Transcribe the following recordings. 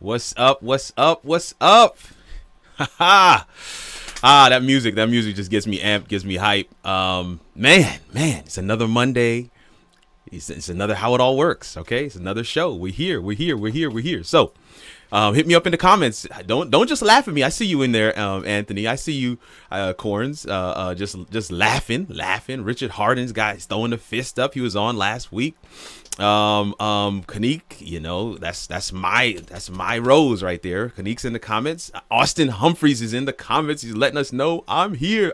What's up? What's up? What's up? That music just gets me amped, gives me hype. Man, it's another Monday. It's another How It All Works. Okay, it's another show. We're here. So, hit me up in the comments. Don't just laugh at me. I see you in there, Anthony. I see you, Corns. Just laughing. Richard Harden's guy throwing the fist up. He was on last week. Kanik, that's my rose right there. Kanik's in the comments. Austin Humphreys is in the comments. He's letting us know I'm here,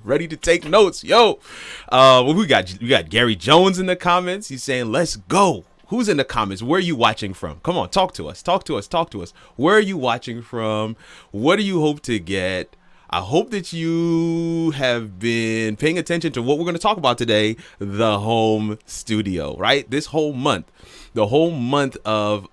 ready to take notes. Yo, we got Gary Jones in the comments. He's saying let's go. Who's in the comments? Where are you watching from? Come on, talk to us. Where are you watching from? What do you hope to get? I hope that you have been paying attention to what we're going to talk about today, the home studio, right? This whole month, the whole month of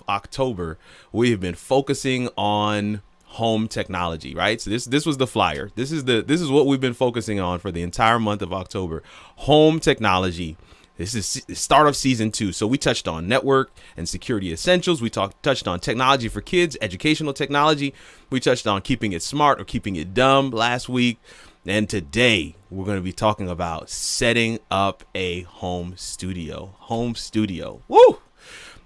October, we have been focusing on home technology, right? So this was the flyer. This is what we've been focusing on for the entire month of October. Home technology. This is the start of season 2. So we touched on network and security essentials. We touched on technology for kids, educational technology. We touched on keeping it smart or keeping it dumb last week. And today we're going to be talking about setting up a home studio. Home studio. Woo!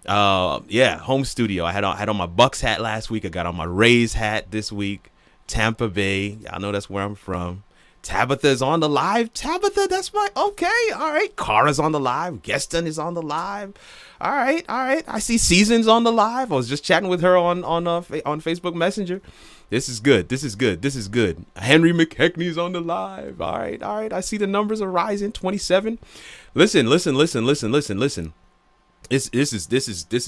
Home studio. I had on my Bucks hat last week. I got on my Rays hat this week. Tampa Bay. Y'all know that's where I'm from. Tabitha's on the live. Tabitha, that's my okay. All right. Kara's on the live. Geston is on the live. All right. I see Season's on the live. I was just chatting with her on Facebook Messenger. This is good. Henry McKechnie's on the live. All right. I see the numbers are rising. 27. Listen. This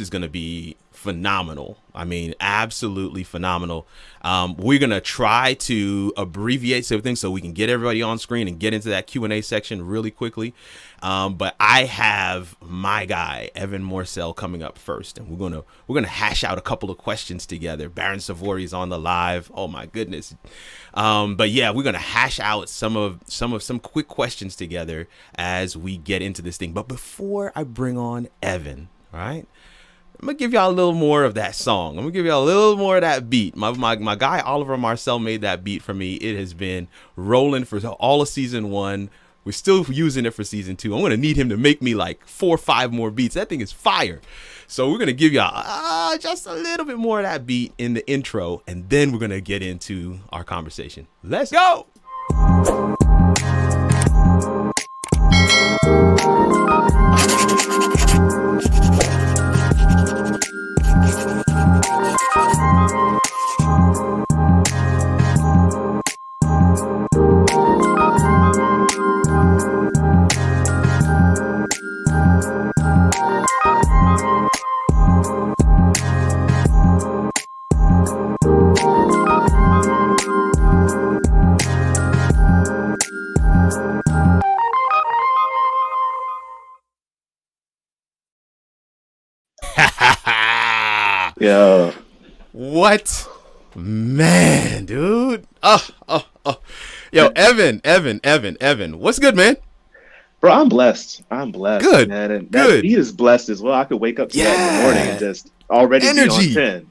is going to be phenomenal. I mean, absolutely phenomenal. We're going to try to abbreviate some things so we can get everybody on screen and get into that Q&A section really quickly. But I have my guy, Evan Morsell, coming up first, and we're going to hash out a couple of questions together. Baron Savori is on the live. Oh my goodness. But yeah, we're going to hash out some quick questions together as we get into this thing. But before I bring on Evan, all right, I'm going to give y'all a little more of that song. I'm going to give y'all a little more of that beat. My guy, Oliver Marcel, made that beat for me. It has been rolling for all of season 1. We're still using it for season 2. I'm going to need him to make me like 4 or 5 more beats. That thing is fire. So we're going to give y'all just a little bit more of that beat in the intro, and then we're going to get into our conversation. Let's go. Yo. What? Man, dude. Yo, Evan. What's good, man? Bro, I'm blessed. Good. Man. And good. That beat is blessed as well. I could wake up to that in the morning and just already energy. Be on 10.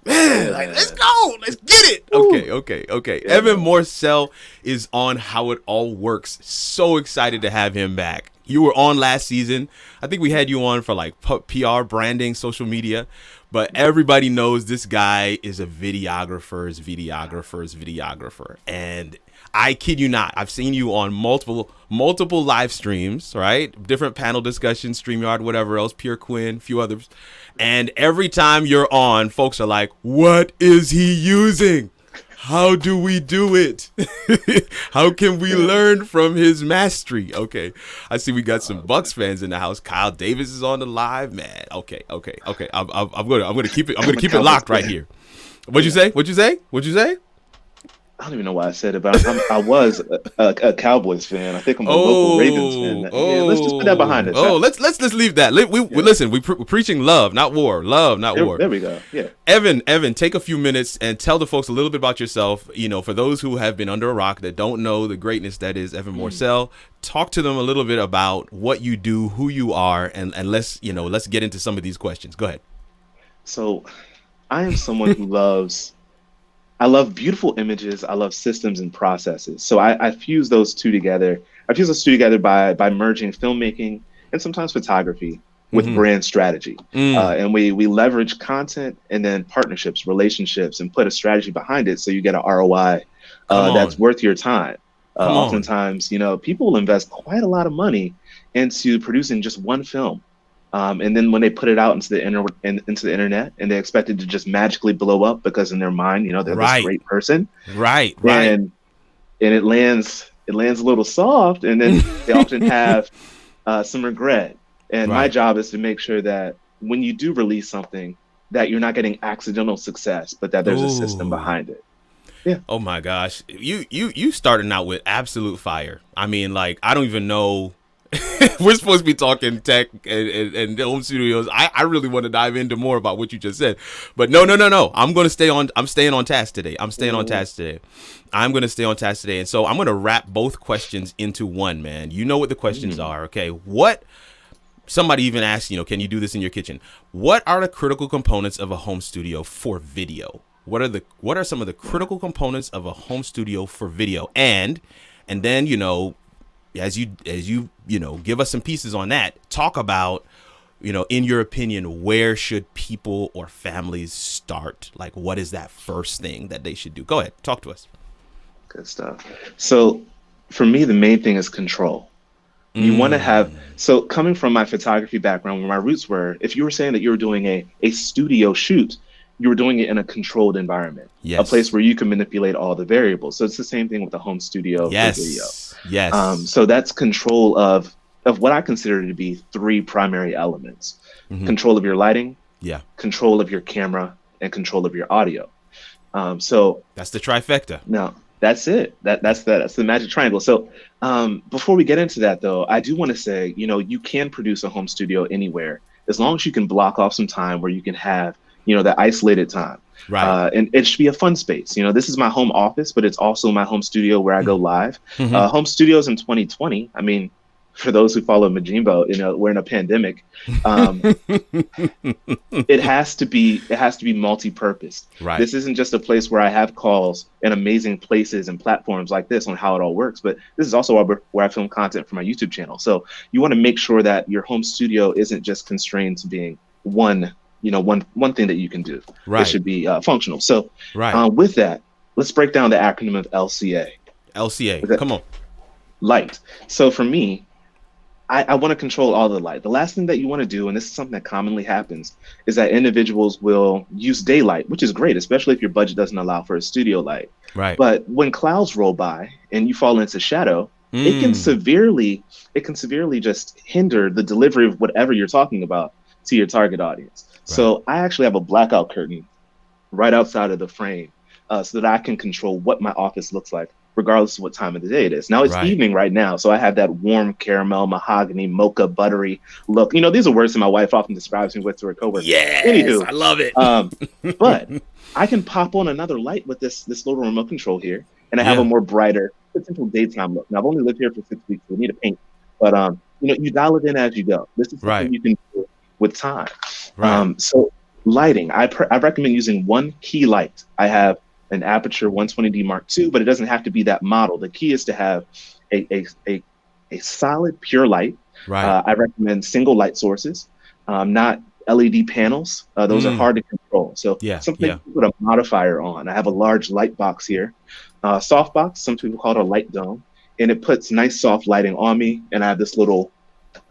Man, like, let's go. Let's get it. Okay. Yeah. Evan Morsell is on How It All Works. So excited to have him back. You were on last season. I think we had you on for like PR, branding, social media. But everybody knows this guy is a videographer's videographer. And I kid you not, I've seen you on multiple live streams, right? Different panel discussions, StreamYard, whatever else, Pure Quinn, a few others. And every time you're on, folks are like, what is he using? How do we do it? How can we learn from his mastery? Okay. I see we got some Bucks fans in the house. Kyle Davis is on the live, man. Okay. I'm gonna keep it locked right here. What'd you say? I don't even know why I said it, but I was a Cowboys fan. I think I'm a local Ravens fan. Yeah, let's just put that behind us. Let's leave that. Listen, we're preaching love, not war. Love, not war. There we go. Yeah. Evan, take a few minutes and tell the folks a little bit about yourself. You know, for those who have been under a rock that don't know the greatness that is Evan Morsell, talk to them a little bit about what you do, who you are, and let's get into some of these questions. Go ahead. So, I am someone who I love beautiful images. I love systems and processes. So I fuse those two together. I fuse those two together by merging filmmaking and sometimes photography with brand strategy. And we leverage content and then partnerships, relationships, and put a strategy behind it so you get an ROI that's worth your time. Oftentimes, people will invest quite a lot of money into producing just one film. And then when they put it out into the internet and they expect it to just magically blow up because in their mind, they're this great person. Right. And it lands a little soft, and then they often have some regret. And my job is to make sure that when you do release something, that you're not getting accidental success, but that there's a system behind it. Yeah. Oh my gosh, you starting out with absolute fire. I mean, like, I don't even know. We're supposed to be talking tech and home studios. I really want to dive into more about what you just said, but no. I'm staying on task today. I'm going to stay on task today, and so I'm going to wrap both questions into one. Man, you know what the questions are, okay? What somebody even asked, can you do this in your kitchen? What are the critical components of a home studio for video? What are some of the critical components of a home studio for video? And then, as you give us some pieces on that, talk about, in your opinion, where should people or families start? Like, what is that first thing that they should do? Go ahead, talk to us. Good stuff. So for me, the main thing is control. You want to have, so coming from my photography background, where my roots were, if you were saying that you were doing a studio shoot, you were doing it in a controlled environment, yes. A place where you can manipulate all the variables. So it's the same thing with the home studio yes. for video. Yes. So that's control of what I consider to be three primary elements: control of your lighting, control of your camera, and control of your audio. So that's the trifecta. No, that's it. That's the magic triangle. So before we get into that, though, I do want to say, you can produce a home studio anywhere as long as you can block off some time where you can have that isolated time. Right. And it should be a fun space. This is my home office, but it's also my home studio where I go live. Home studios in 2020, I mean, for those who follow Majimbo, we're in a pandemic. It has to be multi-purpose. Right. This isn't just a place where I have calls and amazing places and platforms like this on how it all works, but this is also where I film content for my YouTube channel. So you want to make sure that your home studio isn't just constrained to being one thing that you can do. Right. It should be functional. So right. With that, let's break down the acronym of LCA. LCA, come on. Light. So for me, I want to control all the light. The last thing that you want to do, and this is something that commonly happens, is that individuals will use daylight, which is great, especially if your budget doesn't allow for a studio light. Right. But when clouds roll by and you fall into shadow, it can severely just hinder the delivery of whatever you're talking about to your target audience. Right. So I actually have a blackout curtain right outside of the frame so that I can control what my office looks like, regardless of what time of the day it is. Now it's evening right now, so I have that warm caramel, mahogany, mocha, buttery look. These are words that my wife often describes me with to her coworkers. Yes, anywho, I love it. But I can pop on another light with this little remote control here, and I have a more brighter, potential daytime look. Now I've only lived here for 6 weeks, so I need to paint. But you dial it in as you go. This is something you can do with time. Right. So lighting, I recommend using one key light. I have an Aperture 120D Mark II, but it doesn't have to be that model. The key is to have a solid, pure light. Right. I recommend single light sources, not LED panels. Those are hard to control. So something you put a modifier on. I have a large light box here, soft box. Some people call it a light dome, and it puts nice soft lighting on me. And I have this little,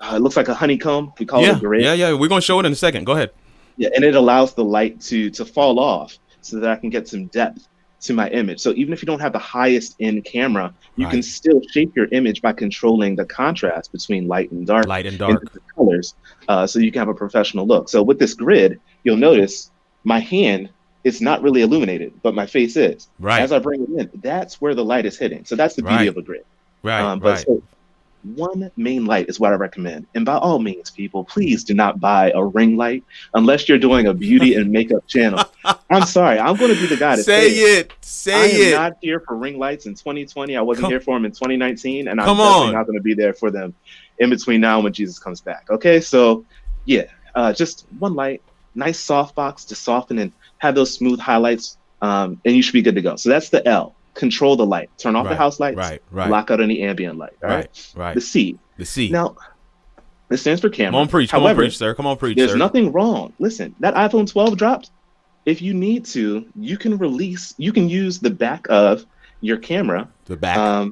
it looks like a honeycomb. We call it a grid. Yeah. We're gonna show it in a second. Go ahead. Yeah, and it allows the light to fall off, so that I can get some depth to my image. So even if you don't have the highest end camera, you can still shape your image by controlling the contrast between light and dark. And the colors, so you can have a professional look. So with this grid, you'll notice my hand is not really illuminated, but my face is. Right. As I bring it in, that's where the light is hitting. So that's the beauty of a grid. Right. So one main light is what I recommend. And by all means, people, please do not buy a ring light unless you're doing a beauty and makeup channel. I'm sorry. I'm going to be the guy to say it. I am not here for ring lights in 2020. I wasn't here for them in 2019. And I'm definitely not going to be there for them in between now and when Jesus comes back. Okay. So just one light, nice soft box to soften and have those smooth highlights. And you should be good to go. So that's the L. Control the light. Turn off the house lights. Block out any ambient light. All right. The C. Now, this stands for camera. Come on, preach. However, come on, preach, sir. Come on, preach, there's sir. nothing wrong. Listen, that iPhone 12 dropped. If you need to, you can use the back of your camera. The back.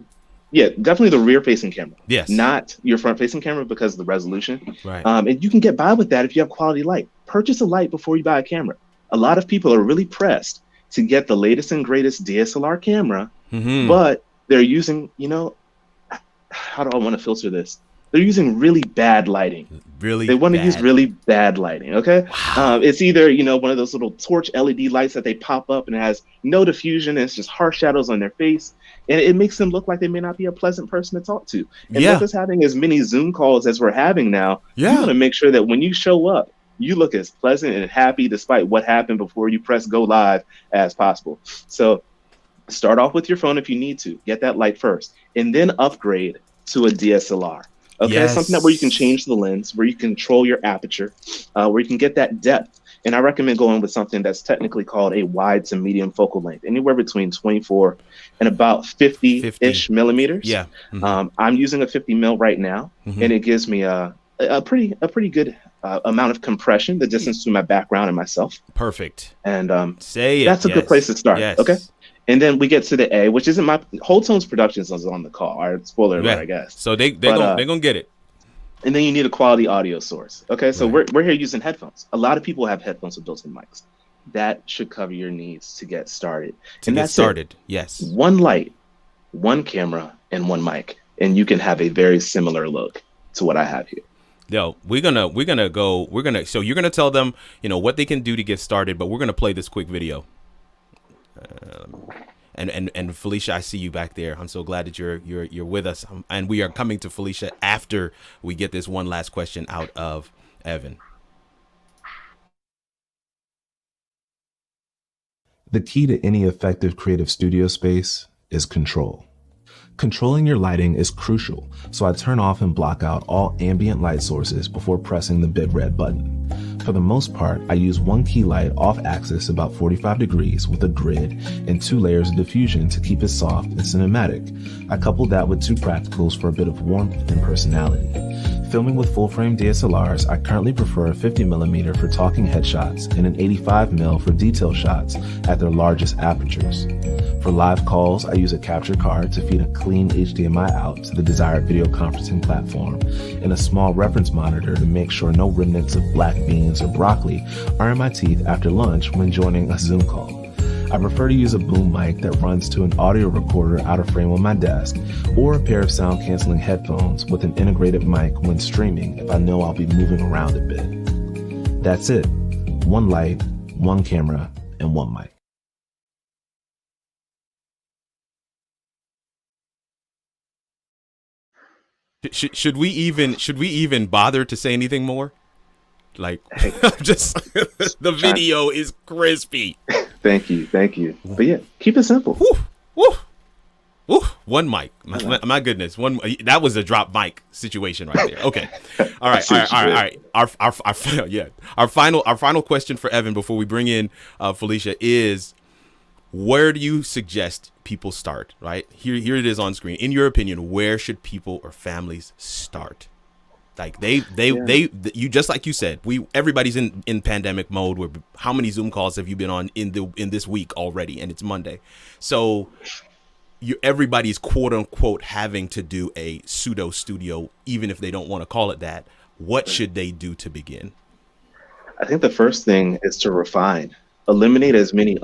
Definitely the rear-facing camera. Yes. Not your front-facing camera because of the resolution. Right. And you can get by with that if you have quality light. Purchase a light before you buy a camera. A lot of people are really pressed to get the latest and greatest DSLR camera, but they're using, how do I want to filter this? They're using really bad lighting. Really They want to use bad. really bad lighting. Okay. Wow. It's either, one of those little torch LED lights that they pop up and it has no diffusion and it's just harsh shadows on their face. And it makes them look like they may not be a pleasant person to talk to. And with Yeah. us having as many Zoom calls as we're having now, you Yeah. want to make sure that when you show up, you look as pleasant and happy despite what happened before you press go live as possible. So start off with your phone if you need to. Get that light first, and then upgrade to a DSLR. Okay, something that where you can Yes. change the lens, where you control your aperture, where you can get that depth. And I recommend going with something that's technically called a wide to medium focal length, anywhere between 24 and about 50-ish 50. millimeters. Yeah. Mm-hmm. I'm using a 50 mil right now, Mm-hmm. and it gives me a pretty good amount of compression, the distance to my background and myself. Perfect. And Say it. that's a good place to start. Yes. Okay. And then we get to the A, which isn't my Whole Tones Productions is on the call. All right, spoiler alert, Yeah. I guess. So they're gonna get it. And then you need a quality audio source. Okay, so Right. we're here using headphones. A lot of people have headphones with built-in mics. That should cover your needs to get started. That's Started. it. Yes. One light, one camera, and one mic, and you can have a very similar look to what I have here. Yo, so you're gonna tell them, what they can do to get started, but we're gonna play this quick video. And Felicia, I see you back there. I'm so glad that you're with us. And we are coming to Felicia after we get this one last question out of Evan. The key to any effective creative studio space is control. Controlling your lighting is crucial, so I turn off and block out all ambient light sources before pressing the big red button. For the most part, I use one key light off axis about 45 degrees with a grid and 2 layers of diffusion to keep it soft and cinematic. I couple that with 2 practicals for a bit of warmth and personality. Filming with full-frame DSLRs, I currently prefer a 50mm for talking headshots and an 85mm for detail shots at their largest apertures. For live calls, I use a capture card to feed a clean HDMI out to the desired video conferencing platform and a small reference monitor to make sure no remnants of black beans or broccoli are in my teeth after lunch when joining a Zoom call. I prefer to use a boom mic that runs to an audio recorder out of frame on my desk, or a pair of sound canceling headphones with an integrated mic when streaming if I know I'll be moving around a bit. That's it. One light, one camera, and one mic. Should we even bother to say anything more? Like, just the video is crispy. Thank you. But yeah, keep it simple. Woo, woo, woo. One mic. My goodness. That was a drop mic situation right there. Okay. All right. Our final question for Evan before we bring in Felicia is, where do you suggest people start? Right here it is on screen. In your opinion, where should people or families start? Like you just like you said, everybody's in pandemic mode. Where how many Zoom calls have you been on in this week already? And it's Monday, so everybody's quote unquote having to do a pseudo studio, even if they don't want to call it that. What should they do to begin? I think the first thing is to refine, eliminate as many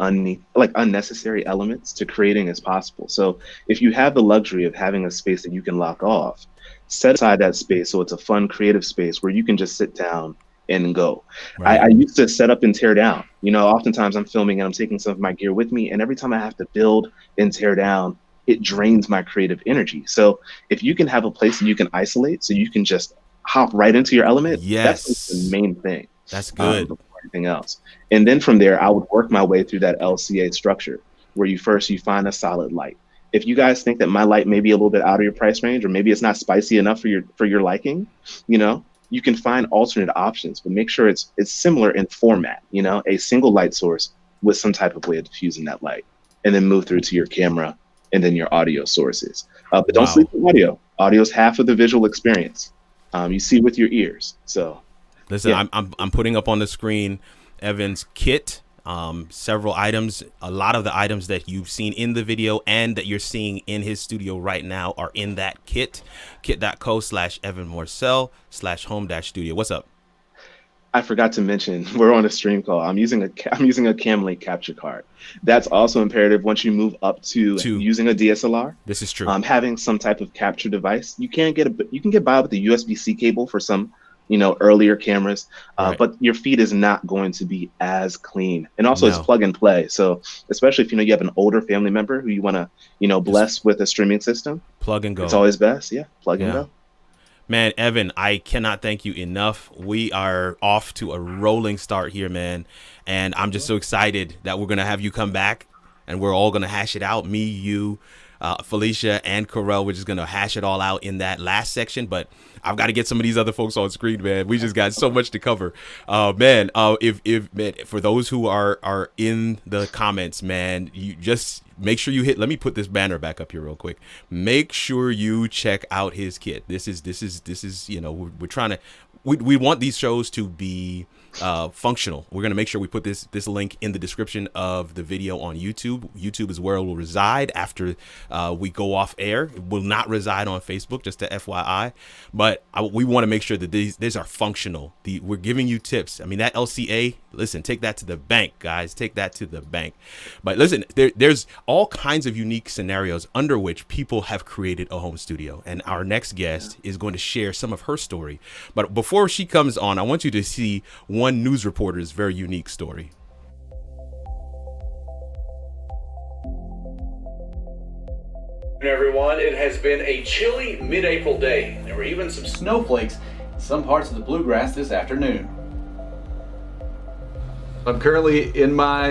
unnecessary elements to creating as possible. So if you have the luxury of having a space that you can lock off, set aside that space so it's a fun, creative space where you can just sit down and go. Right. I used to set up and tear down. Oftentimes I'm filming and I'm taking some of my gear with me, and every time I have to build and tear down, it drains my creative energy. So if you can have a place that you can isolate so you can just hop right into your element, yes, that's the main thing. That's good. Before anything else. And then from there, I would work my way through that LCA structure where you find a solid light. If you guys think that my light may be a little bit out of your price range, or maybe it's not spicy enough for your liking, you can find alternate options, but make sure it's similar in format, a single light source with some type of way of diffusing that light, and then move through to your camera and then your audio sources. But don't sleep with audio. Audio is half of the visual experience. You see with your ears. So listen, yeah. I'm putting up on the screen Evan's kit. Several items. A lot of the items that you've seen in the video and that you're seeing in his studio right now are in that kit. Kit.co/Evan Morsell/home-studio. What's up? I forgot to mention, we're on a stream call. I'm using a Cam Link capture card. That's also imperative once you move up to Two. using a DSLR. This is true. Having some type of capture device. You can get by with the USB-C cable for some, earlier cameras, Right. but your feed is not going to be as clean. And also, it's No. plug and play. So especially if you have an older family member who you want to bless with a streaming system, Plug and go. it's always best. Yeah, plug and Yeah. go. Man, Evan, I cannot thank you enough. We are off to a rolling start here, man. And I'm just so excited that we're going to have you come back and we're all going to hash it out. Me, you, Felicia, and Karel. We're just going to hash it all out in that last section. But I've got to get some of these other folks on screen, man. We just got so much to cover. Man, for those who are in the comments, man, you just make sure you let me put this banner back up here real quick. Make sure you check out his kit. This is, we're trying to, we want these shows to be functional. We're going to make sure we put this link in the description of the video on YouTube. YouTube is where it will reside after we go off air. It will not reside on Facebook, just to FYI. But we want to make sure that these are functional. We're giving you tips. I mean, that LCA, listen, take that to the bank, guys. Take that to the bank. But listen, there's all kinds of unique scenarios under which people have created a home studio. And our next guest is going to share some of her story. But before she comes on, I want you to see one news reporter's very unique story. Everyone, it has been a chilly mid-April day. There were even some snowflakes in some parts of the bluegrass this afternoon. I'm currently in my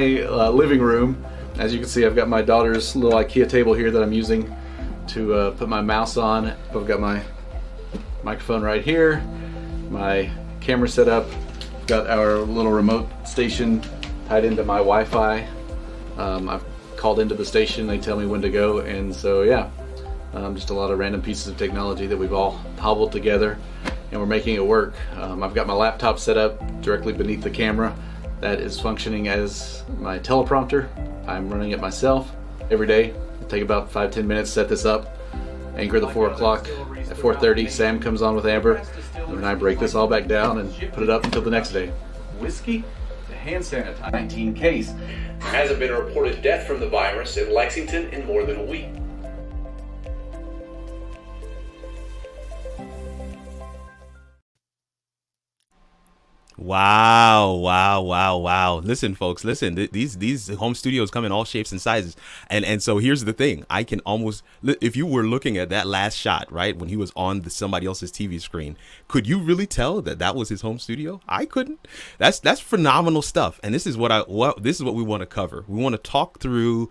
living room. As you can see, I've got my daughter's little IKEA table here that I'm using to put my mouse on. I've got my microphone right here, my camera set up. I've got our little remote station tied into my Wi-Fi. I've called into the station, they tell me when to go, and so yeah, just a lot of random pieces of technology that we've all hobbled together, and we're making it work. I've got my laptop set up directly beneath the camera. That is functioning as my teleprompter. I'm running it myself every day. It'll take about 5-10 minutes to set this up. Anchor the 4 o'clock. At 4:30, Sam comes on with Amber, and then I break this all back down and put it up until the next day. Whiskey to hand sanitizer. 19 case. There hasn't been a reported death from the virus in Lexington in more than a week. Wow. Listen, folks, these home studios come in all shapes and sizes. And so here's the thing. I can almost, if you were looking at that last shot, right, when he was on somebody else's TV screen, could you really tell that was his home studio? I couldn't. That's phenomenal stuff. And this is what we want to cover. We want to talk through,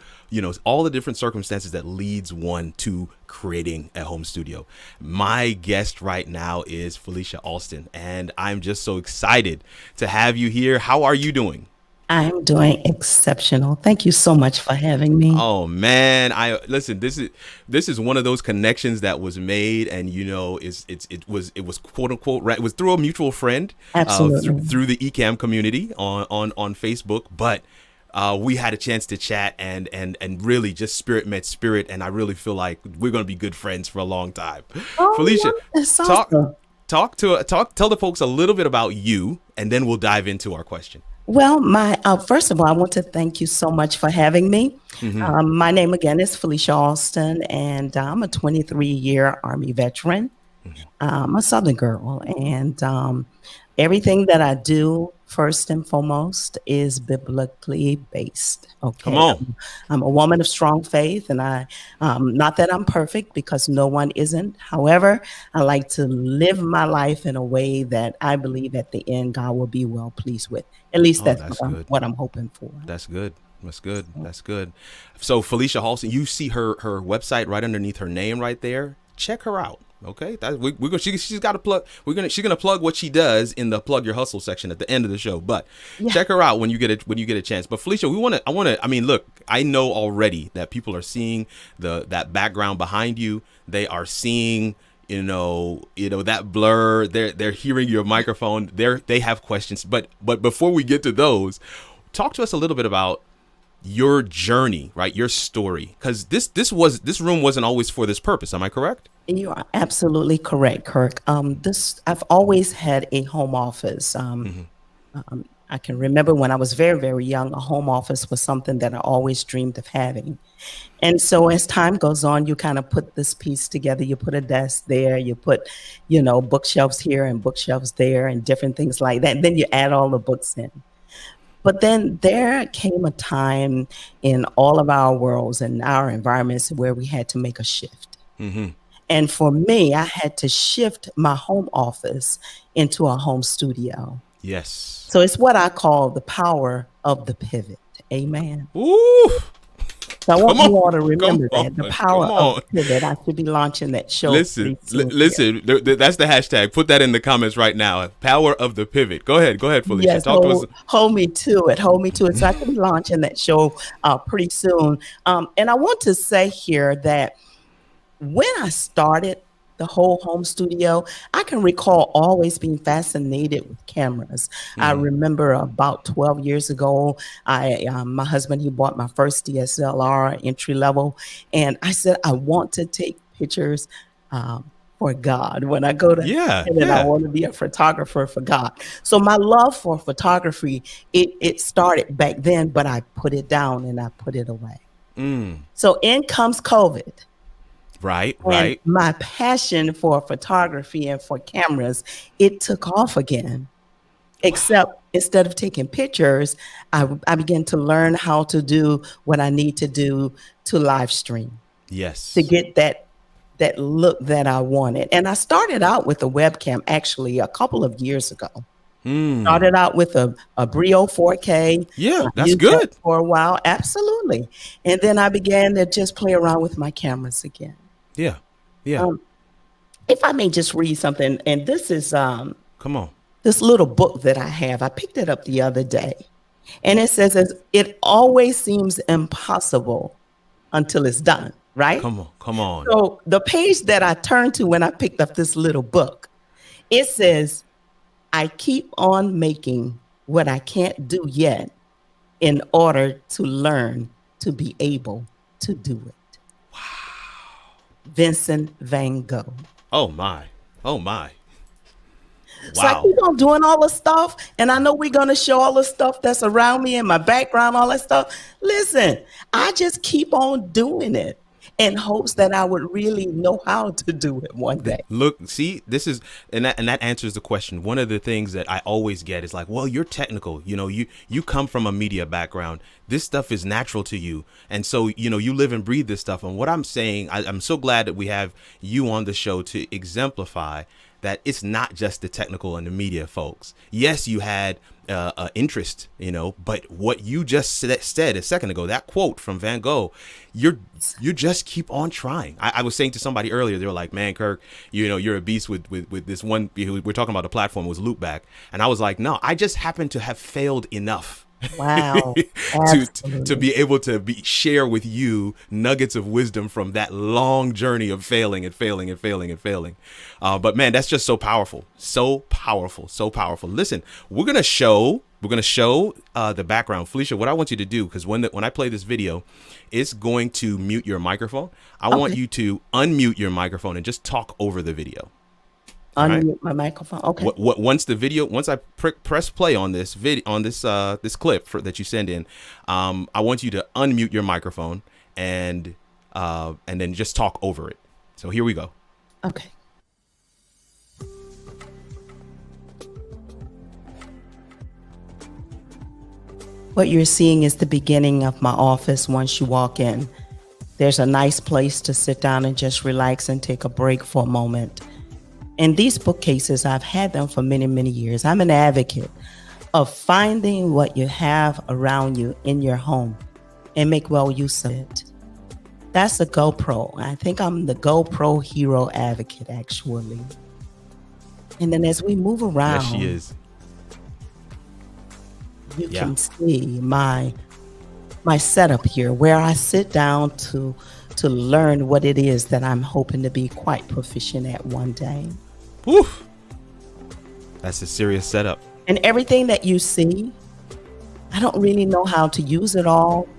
all the different circumstances that leads one to creating a home studio. My guest right now is Felicia Alston, and I'm just so excited to have you here. How are you doing? I'm doing exceptional. Thank you so much for having me. Oh man, listen. This is one of those connections that was made, and it was quote unquote right. It was through a mutual friend, Absolutely. through the Ecamm community on Facebook, but. We had a chance to chat and really just spirit met spirit, and I really feel like we're going to be good friends for a long time. Oh, Felicia, that's awesome. tell the folks a little bit about you, and then we'll dive into our question. Well, first of all, I want to thank you so much for having me. Mm-hmm. My name again is Felicia Alston, and I'm a 23-year Army veteran. Mm-hmm. I'm a Southern girl, and everything that I do, first and foremost, is biblically based. Okay, Come on. I'm a woman of strong faith, and not that I'm perfect, because no one isn't. However, I like to live my life in a way that I believe at the end God will be well pleased with. At least that's what I'm hoping for. That's good. That's good. So Felicia Alston, you see her website right underneath her name right there. Check her out. Okay, she's got to plug. She's gonna plug what she does in the plug your hustle section at the end of the show. But check her out when you get a chance. But Felicia, look, I know already that people are seeing that background behind you. They are seeing that blur. They're hearing your microphone. They have questions. But before we get to those, talk to us a little bit about your journey, right? Your story, because this room wasn't always for this purpose. Am I correct? You are absolutely correct, Kirk. I've always had a home office. I can remember when I was very, very young, a home office was something that I always dreamed of having. And so as time goes on, you kind of put this piece together. You put a desk there, you put, bookshelves here and bookshelves there and different things like that. And then you add all the books in. But then there came a time in all of our worlds and our environments where we had to make a shift. Mm-hmm. And for me, I had to shift my home office into a home studio. Yes. So it's what I call the power of the pivot. Amen. Ooh. So I want Come you on. all to remember Come that. The on. power Come of on. the pivot. I should be launching that show. Listen, pretty soon here. that's the hashtag. Put that in the comments right now. Power of the pivot. Go ahead, Felicia. Yes, Talk to us. hold me to it. Hold me to it. So I can be launching that show pretty soon. And I want to say here that when I started the whole home studio, I can recall always being fascinated with cameras. I remember about 12 years ago, my husband, he bought my first DSLR entry level. And I said, I want to take pictures for God. When I go to heaven, I want to be a photographer for God. So my love for photography, it started back then, but I put it down and I put it away. So in comes COVID. Right. And my passion for photography and for cameras, it took off again. Except instead of taking pictures, I began to learn how to do what I need to do to live stream. Yes. To get that look that I wanted. And I started out with a webcam actually a couple of years ago. Started out with a Brio 4K. Yeah, I that's used good. that for a while. Absolutely. And then I began to just play around with my cameras again. Yeah. If I may just read something, and this is Come on. this little book that I have. I picked it up the other day, and it says, "It always seems impossible until it's done." Right? Come on. So the page that I turned to when I picked up this little book, it says, "I keep on making what I can't do yet in order to learn to be able to do it." Vincent van Gogh. Oh my. So I keep on doing all the stuff, and I know we're going to show all the stuff that's around me in my background, all that stuff. Listen, I just keep on doing it in hopes that I would really know how to do it one day. Look, see, this is, and that answers the question. One of the things that I always get is like, well, you're technical. You come from a media background. This stuff is natural to you. And so, you live and breathe this stuff. And what I'm saying, I'm so glad that we have you on the show to exemplify that it's not just the technical and the media folks. Yes, you had interest, but what you just said a second ago, that quote from Van Gogh, you just keep on trying. I was saying to somebody earlier, they were like, man, Kirk, you're a beast with this one. We're talking about the platform was Loopback. And I was like, no, I just happen to have failed enough. Wow. to be able to share with you nuggets of wisdom from that long journey of failing. But man, that's just so powerful. Listen, we're gonna show the background. Felicia, what I want you to do, because when I play this video, it's going to mute your microphone. I want you to unmute your microphone and just talk over the video. Unmute my microphone. Okay. Once I press play on this video, on this clip that you send in, I want you to unmute your microphone and then just talk over it. So here we go. Okay. What you're seeing is the beginning of my office. Once you walk in, there's a nice place to sit down and just relax and take a break for a moment. And these bookcases, I've had them for many, many years. I'm an advocate of finding what you have around you in your home and make well use of it. That's the GoPro. I think I'm the GoPro hero advocate, actually. And then as we move around, yes, she is. You can see my setup here, where I sit down to learn what it is that I'm hoping to be quite proficient at one day. Woo. That's a serious setup. And everything that you see, I don't really know how to use it all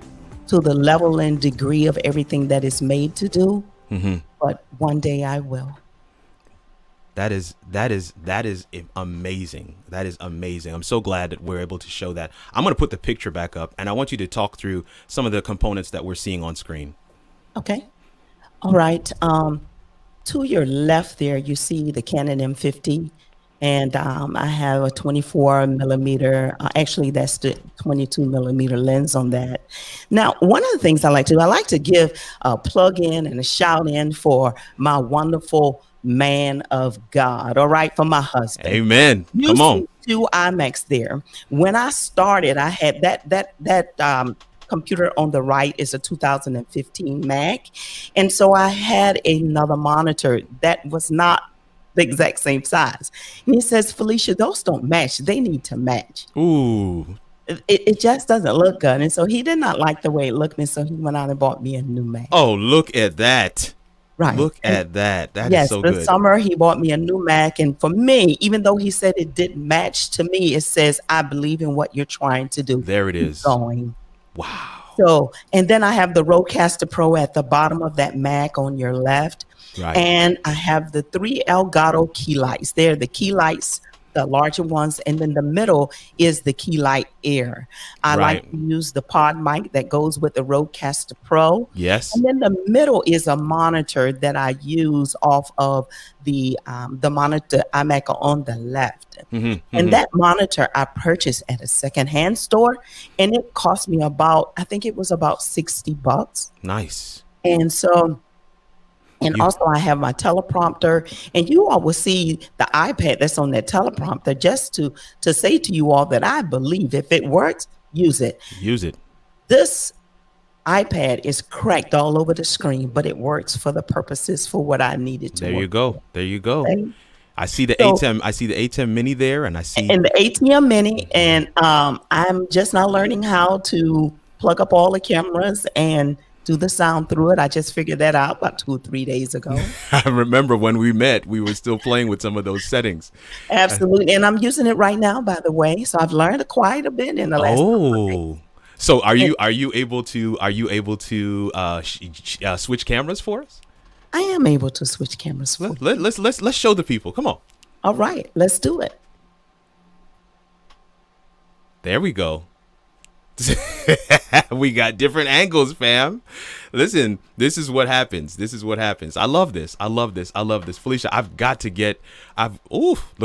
to the level and degree of everything that it's made to do. Mm-hmm. But one day I will. That is amazing. That is amazing. I'm so glad that we're able to show that. I'm going to put the picture back up, and I want you to talk through some of the components that we're seeing on screen. Okay. All right. To your left there, you see the Canon M50, and I have a 24 millimeter. Actually, that's the 22 millimeter lens on that. Now, one of the things I like to do, I like to give a plug in and a shout in for my wonderful man of God. All right, for my husband. Amen. You Come on. see two IMAX there. When I started, I had that computer on the right is a 2015 Mac. And so I had another monitor that was not the exact same size. And he says, Felicia, those don't match. They need to match. Ooh. It just doesn't look good. And so he did not like the way it looked. And so he went out and bought me a new Mac. Oh, look at that. Right. Look at that. That yes, is so this good. summer he bought me a new Mac. And for me, even though he said it didn't match, to me, it says, I believe in what you're trying to do. There it Keep is. going. Wow. So, and then I have the Rodecaster Pro at the bottom of that Mac on your left. Right. And I have the 3 Elgato key lights. They're the key lights, the larger ones. And then the middle is the key light Air. I Right. like to use the pod mic that goes with the Rodecaster Pro. Yes. And then the middle is a monitor that I use off of the monitor iMac on the left. And that monitor I purchased at a secondhand store, and it cost me about, I think it was about $60. Nice. And so, and also I have my teleprompter, and you all will see the iPad that's on that teleprompter, just to say to you all that I believe if it works, use it. Use it. This iPad is cracked all over the screen, but it works for the purposes for what I needed to. There you go. There you go. Okay. I see the So- ATEM. I see the ATEM Mini there, and I see And the ATM Mini, and I'm just now learning how to plug up all the cameras and do the sound through it. I just figured that out about 2 or 3 days ago. I remember when we met, we were still playing with some of those settings. Absolutely. And I'm using it right now, by the way. So I've learned quite a bit in the last couple of days. Oh, so are you able to switch cameras for us? I am able to switch cameras. For you. Let's show the people. Come on. All right, let's do it. There we go. We got different angles, fam. Listen, this is what happens. This is what happens. I love this. I love this. I love this. Felicia, look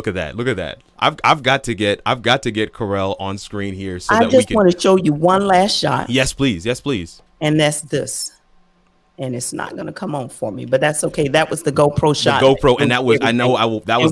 at that. Look at that. I've got to get Karel on screen here so I that we just can. want to show you one last shot, Yes, please. Yes, please. and that's this. And it's not going to come on for me, but that's okay. That was the GoPro The shot. GoPro, and that was that was And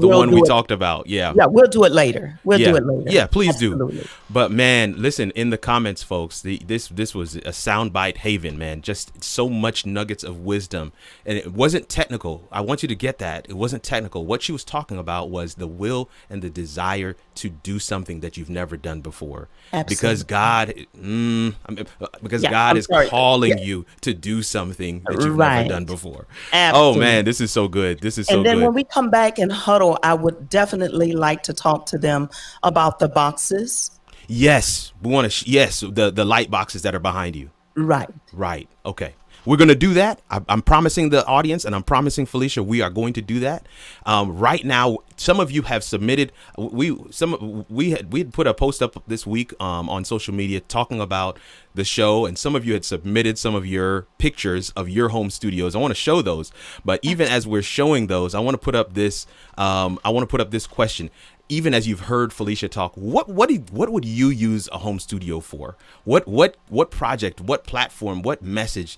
the we'll one do we it. talked about. Yeah. Yeah, we'll do it later. We'll do it later. Yeah, please Absolutely. do. But man, listen, in the comments, folks, this was a soundbite haven, man. Just so much nuggets of wisdom. And it wasn't technical. I want you to get that. It wasn't technical. What she was talking about was the will and the desire to do something that you've never done before. Because God God is calling you to do something that you've never done before. Absolutely. Oh man, this is so good. This is so And then good. when we come back and huddle, I would definitely like to talk to them about the boxes. Yes, we want to. Yes, the light boxes that are behind you. Right. Right. Okay. We're going to do that. I'm promising the audience, and I'm promising Felicia, we are going to do that. Right now, some of you have submitted. We had put a post up this week on social media talking about the show, and some of you had submitted some of your pictures of your home studios. I want to show those, but even as we're showing those, I want to put up this. This question. Even as you've heard Felicia talk, what would you use a home studio for? What project, what platform, what message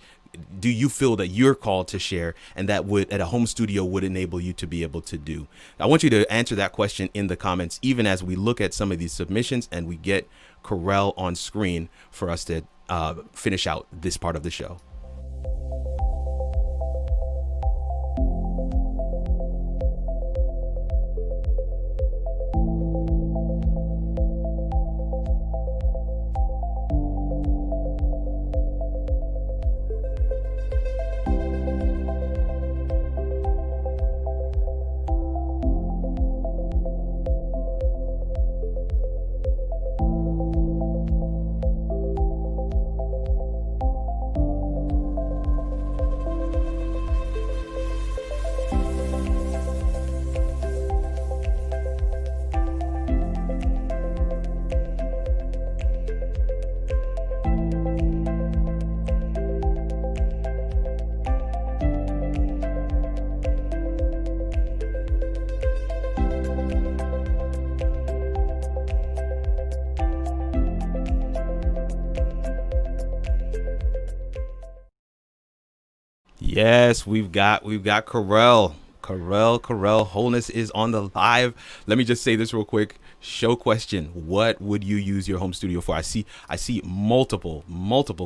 do you feel that you're called to share, and that a home studio would enable you to be able to do? I want you to answer that question in the comments, even as we look at some of these submissions and we get Karel on screen for us to finish out this part of the show. Yes, we've got Karel. Karel Holness is on the live. Let me just say this real quick. Show question: what would you use your home studio for? I see multiple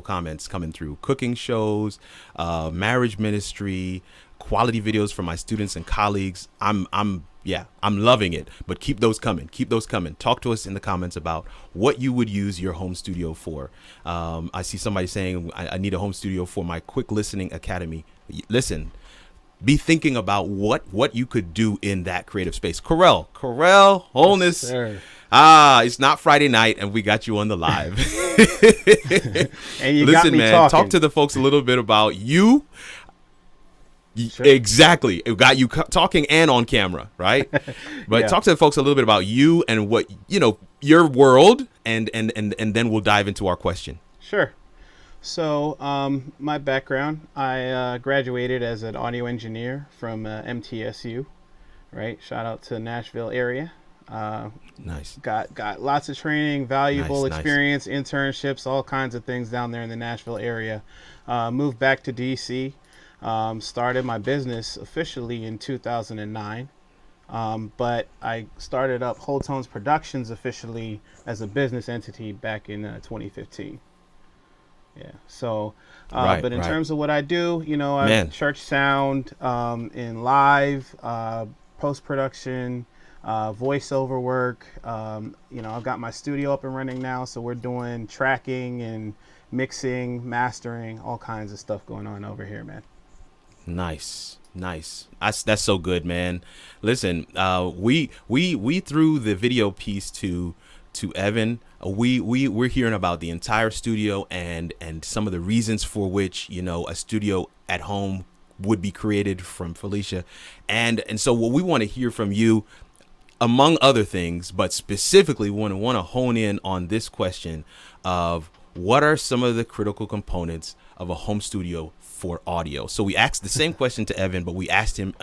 comments coming through. Cooking shows, marriage ministry, quality videos for my students and colleagues. I'm loving it. But keep those coming. Talk to us in the comments about what you would use your home studio for. I see somebody saying I need a home studio for my quick listening academy. Listen, be thinking about what you could do in that creative space. Karel Holness. Yes, It's not Friday night and we got you on the live. And you Listen, got me man, talking. talk to the folks a little bit about you. Sure. Exactly. It got you talking and on camera, right? But Yeah. talk to the folks a little bit about you and what, your world, and then we'll dive into our question. Sure. So, my background, I graduated as an audio engineer from MTSU, right? Shout out to Nashville area. Nice. Got lots of training, valuable Nice. experience, internships, all kinds of things down there in the Nashville area. Moved back to DC. Started my business officially in 2009. But I started up Whole Tones Productions officially as a business entity back in 2015. Yeah. So, but in terms of what I do, I church sound, in live, post-production, voiceover work. I've got my studio up and running now, so we're doing tracking and mixing, mastering, all kinds of stuff going on over here, man. Nice. That's so good, man. Listen, we threw the video piece to Evan. We're hearing about the entire studio and some of the reasons for which a studio at home would be created from Felicia, and so what we want to hear from you, among other things, but specifically want to hone in on this question of what are some of the critical components of a home studio for audio. So we asked the same question to Evan, but we asked him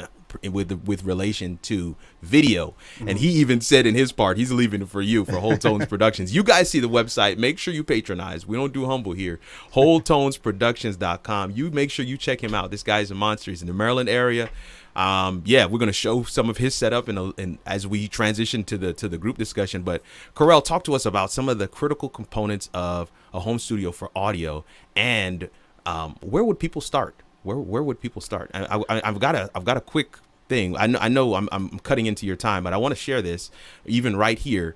with relation to video. And he even said in his part, he's leaving it for you, for Whole Tones Productions. You guys see the website. Make sure you patronize. We don't do humble here. WholeTonesProductions.com. You make sure you check him out. This guy's a monster. He's in the Maryland area. We're going to show some of his setup and as we transition to the group discussion. But Karel, talk to us about some of the critical components of a home studio for audio, and where would people start? Where would people start? I've got a quick thing. I know I'm cutting into your time, but I want to share this even right here.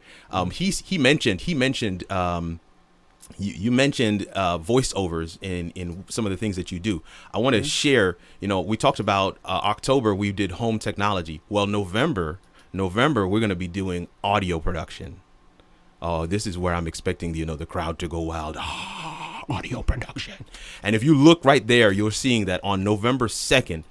He mentioned you mentioned voiceovers in some of the things that you do. I want to share, we talked about October, we did home technology. Well, November, we're going to be doing audio production. Oh, this is where I'm expecting, the crowd to go wild. Audio production. And if you look right there, you're seeing that on November 2nd,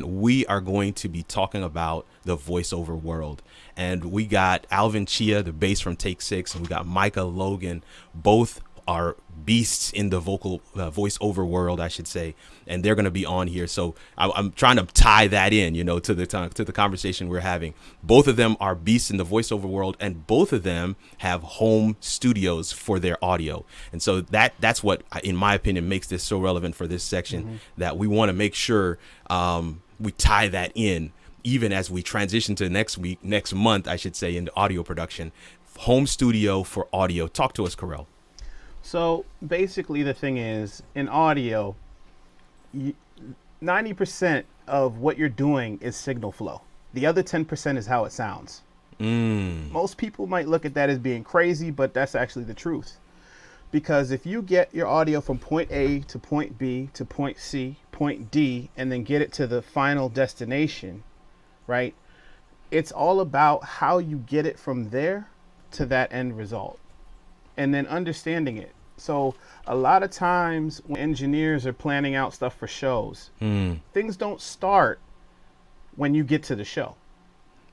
we are going to be talking about the voiceover world. And we got Alvin Chia, the bass from Take 6, and we got Micah Logan. Both are beasts in the voiceover world, I should say, and they're going to be on here. So I'm trying to tie that in, to the conversation we're having. Both of them are beasts in the voiceover world, and both of them have home studios for their audio. And so that's what, in my opinion, makes this so relevant for this section, that we want to make sure we tie that in, even as we transition to next month, I should say, into audio production. Home studio for audio. Talk to us, Karel. So basically the thing is, in audio, 90% of what you're doing is signal flow. The other 10% is how it sounds. Most people might look at that as being crazy, but that's actually the truth. Because if you get your audio from point A to point B to point C, point D, and then get it to the final destination, right? It's all about how you get it from there to that end result, and then understanding it. So a lot of times when engineers are planning out stuff for shows, things don't start when you get to the show.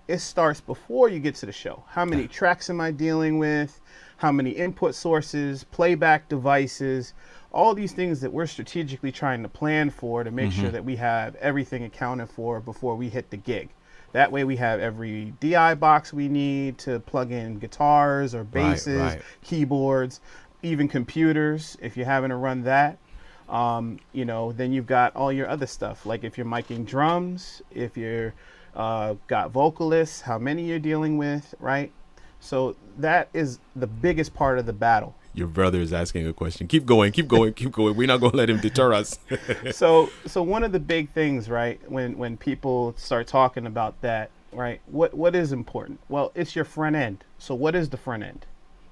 It starts before you get to the show. How many tracks am I dealing with? How many input sources, playback devices, all these things that we're strategically trying to plan for to make sure that we have everything accounted for before we hit the gig. That way we have every DI box we need to plug in guitars or basses, keyboards, even computers, if you're having to run that. You know, then you've got all your other stuff. Like if you're miking drums, if you're got vocalists, how many you're dealing with, right? So that is the biggest part of the battle. Your brother is asking a question. Keep going, keep going, keep going. We're not going to let him deter us. So one of the big things, right, when people start talking about that, right, what is important? Well, it's your front end. So what is the front end?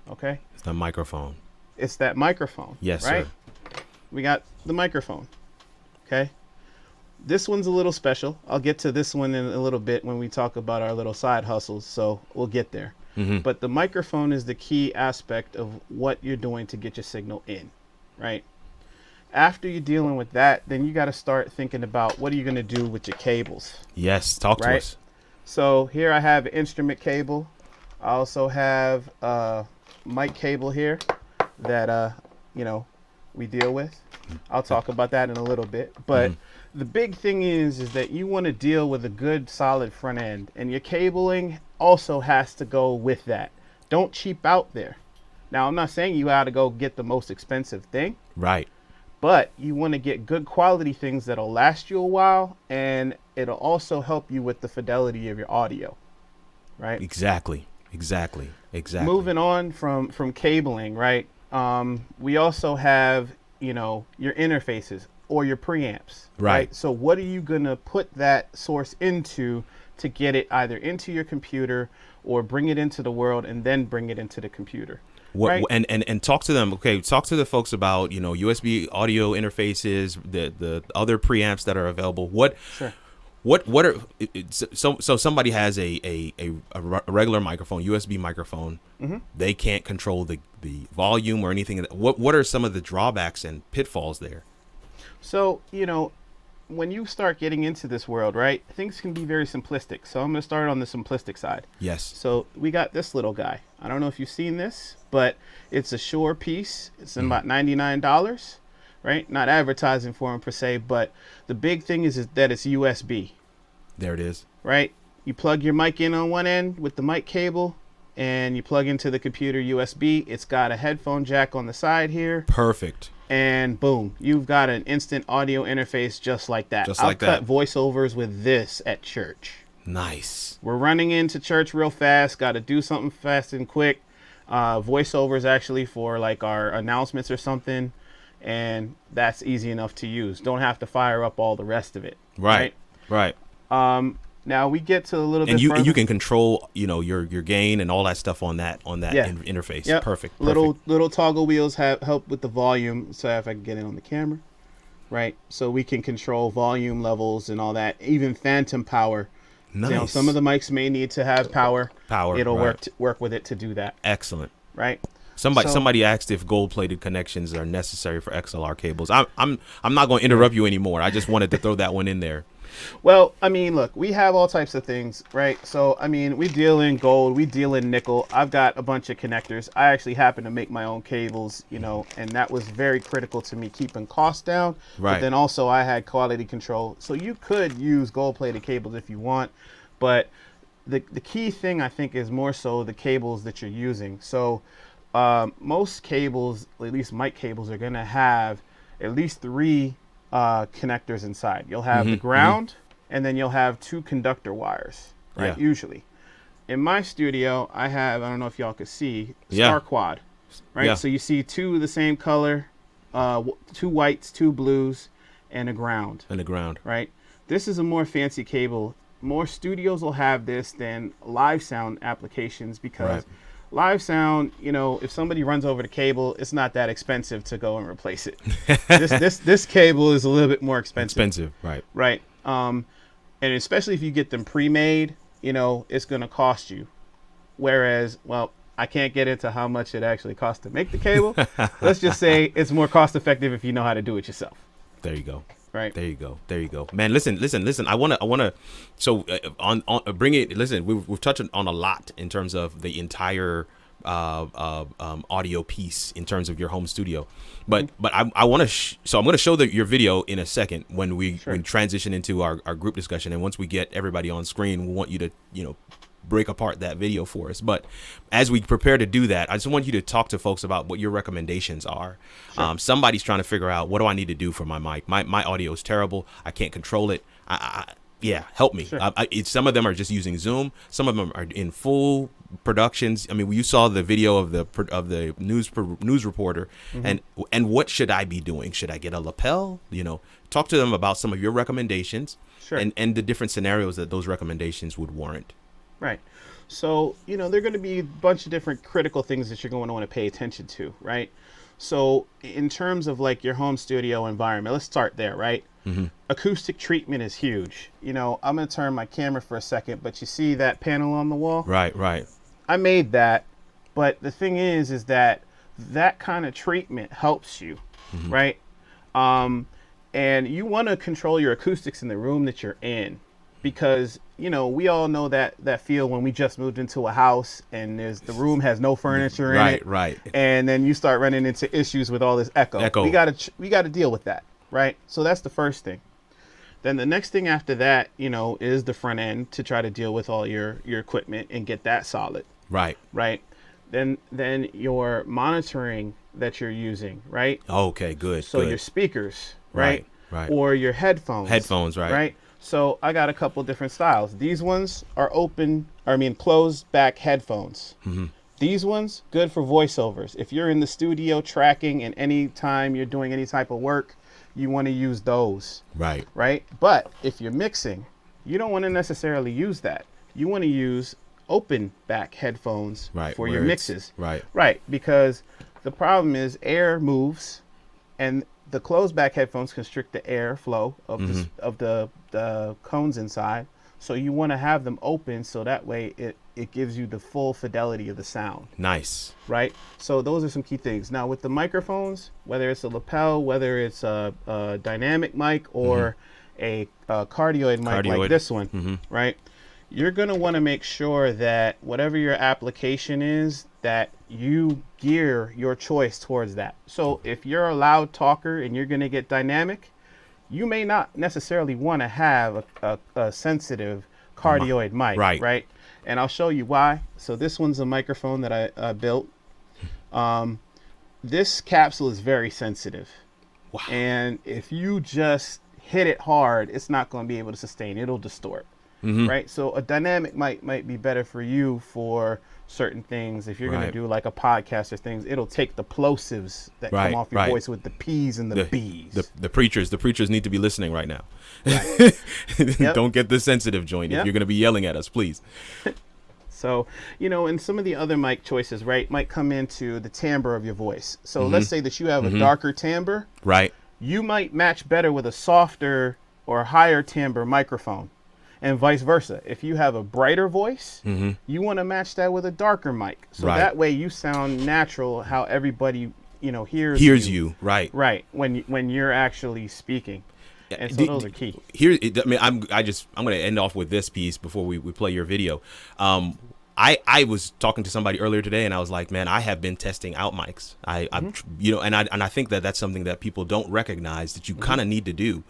Okay? It's the microphone. It's that microphone. Yes, right? sir. We got the microphone. Okay? This one's a little special. I'll get to this one in a little bit when we talk about our little side hustles, so we'll get there. But the microphone is the key aspect of what you're doing to get your signal in, right? After you're dealing with that, then you got to start thinking about what are you going to do with your cables. Yes, talk to us. So here I have an instrument cable. I also have a mic cable here that you know, we deal with. I'll talk about that in a little bit, but the big thing is that you want to deal with a good solid front end, and your cabling also has to go with that. Don't cheap out there. Now, I'm not saying you got to go get the most expensive thing, Right. but you want to get good quality things that'll last you a while, and it'll also help you with the fidelity of your audio, right? Exactly. Moving on from cabling, right? We also have, you know, your interfaces or your preamps, Right. So what are you going to put that source into to get it either into your computer or bring it into the world and then bring it into the computer? What, right? and talk to them. Okay, talk to the folks about, you know, USB audio interfaces, the other preamps that are available. Sure. What are so somebody has a regular microphone, USB microphone. They can't control the volume or anything. What are some of the drawbacks and pitfalls there? So, you know, when you start getting into this world, right, things can be very simplistic. So I'm going to start on the simplistic side. Yes. So we got this little guy. I don't know if you've seen this, but it's a Shure piece. It's about $99, right? Not advertising for him per se, but the big thing is that it's USB. There it is. Right? You plug your mic in on one end with the mic cable, and you plug into the computer USB. It's got a headphone jack on the side here. Perfect. And boom, you've got an instant audio interface just like that. I'll cut voiceovers with this at church. Nice. We're running into church real fast. Got to do something fast and quick. Voiceovers actually for like our announcements or something. And that's easy enough to use. Don't have to fire up all the rest of it. Right. Now we get to a little bit and you further. and you can control, you know, your gain and all that stuff on that interface. Yep. Perfect. Little toggle wheels help with the volume. So if I can get it on the camera, right? So we can control volume levels and all that. Even phantom power. Nice. You know, some of the mics may need to have power. It'll work with it to do that. Excellent. Right. Somebody asked if gold-plated connections are necessary for XLR cables. I'm not going to interrupt you anymore. I just wanted to throw that one in there. Well, I mean, look, we have all types of things, right? So, I mean, we deal in gold, we deal in nickel. I've got a bunch of connectors. I actually happen to make my own cables, you know, and that was very critical to me keeping costs down. Right. But then also I had quality control. So you could use gold-plated cables if you want, but the key thing I think is more so the cables that you're using. So most cables, at least mic cables, are going to have at least 3 connectors inside. You'll have the ground, and then you'll have 2 conductor wires, right? Yeah. Usually. In my studio, I don't know if y'all could see, Star Quad, right? Yeah. So you see 2 of the same color, 2 whites, 2 blues, and a ground. Right? This is a more fancy cable. More studios will have this than live sound applications because live sound, you know, if somebody runs over the cable, it's not that expensive to go and replace it. This cable is a little bit more expensive. Right. And especially if you get them pre-made, you know, it's going to cost you. Whereas, well, I can't get into how much it actually costs to make the cable. Let's just say it's more cost effective if you know how to do it yourself. There you go. Right. There you go. Man, listen. I want to. So on bring it. Listen, we've touched on a lot in terms of the entire audio piece in terms of your home studio, but I want to. So I'm going to show your video in a second when we transition into our group discussion, and once we get everybody on screen, we want you to break apart that video for us. But as we prepare to do that, I just want you to talk to folks about what your recommendations are. Sure. Somebody's trying to figure out, what do I need to do for my mic? My audio is terrible. I can't control it. Yeah, help me. Sure. Some of them are just using Zoom. Some of them are in full productions. I mean, you saw the video of the news reporter, and what should I be doing? Should I get a lapel? Talk to them about some of your recommendations, Sure. and the different scenarios that those recommendations would warrant. Right. So, there are going to be a bunch of different critical things that you're going to want to pay attention to, right? So in terms of like your home studio environment, let's start there, right? Acoustic treatment is huge. I'm going to turn my camera for a second, but you see that panel on the wall? Right. I made that, but the thing is that kind of treatment helps you, right? And you want to control your acoustics in the room that you're in, because we all know that feel when we just moved into a house and the room has no furniture in it, right, and then you start running into issues with all this echo. We got to deal with that, right? So that's the first thing. Then the next thing after that, is the front end, to try to deal with all your equipment and get that solid. Right. Then your monitoring that you're using, right? Okay, good. So your speakers, right? Or your headphones. Right. So I got a couple different styles. These ones are closed back headphones. These ones, good for voiceovers. If you're in the studio tracking, and any time you're doing any type of work, you want to use those. Right. But if you're mixing, you don't want to necessarily use that. You want to use open back headphones for your mixes. Right. Because the problem is air moves, and the closed back headphones constrict the air flow of the cones inside. So you want to have them open, so that way it gives you the full fidelity of the sound. Nice. Right. So those are some key things. Now with the microphones, whether it's a lapel, whether it's a dynamic mic, or a cardioid mic like this one, right? You're going to want to make sure that whatever your application is, that you gear your choice towards that. So if you're a loud talker and you're going to get dynamic, you may not necessarily want to have a sensitive cardioid mic, right? And I'll show you why. So this one's a microphone that I built. This capsule is very sensitive. Wow. And if you just hit it hard, it's not going to be able to sustain. It'll distort. Right. So a dynamic might be better for you for certain things. If you're going to do like a podcast or things, it'll take the plosives that come off your voice with the P's and the B's. The preachers need to be listening right now. Don't get the sensitive joint if you're going to be yelling at us, please. So, and some of the other mic choices, might come into the timbre of your voice. So let's say that you have a darker timbre. Right. You might match better with a softer or higher timbre microphone. And vice versa. If you have a brighter voice, you want to match that with a darker mic. So that way you sound natural, how everybody, hears you. Right. When you're actually speaking. And so those are key. I'm going to end off with this piece before we play your video. I was talking to somebody earlier today, and I was like, man, I have been testing out mics. And I think that that's something that people don't recognize that you kind of need to do,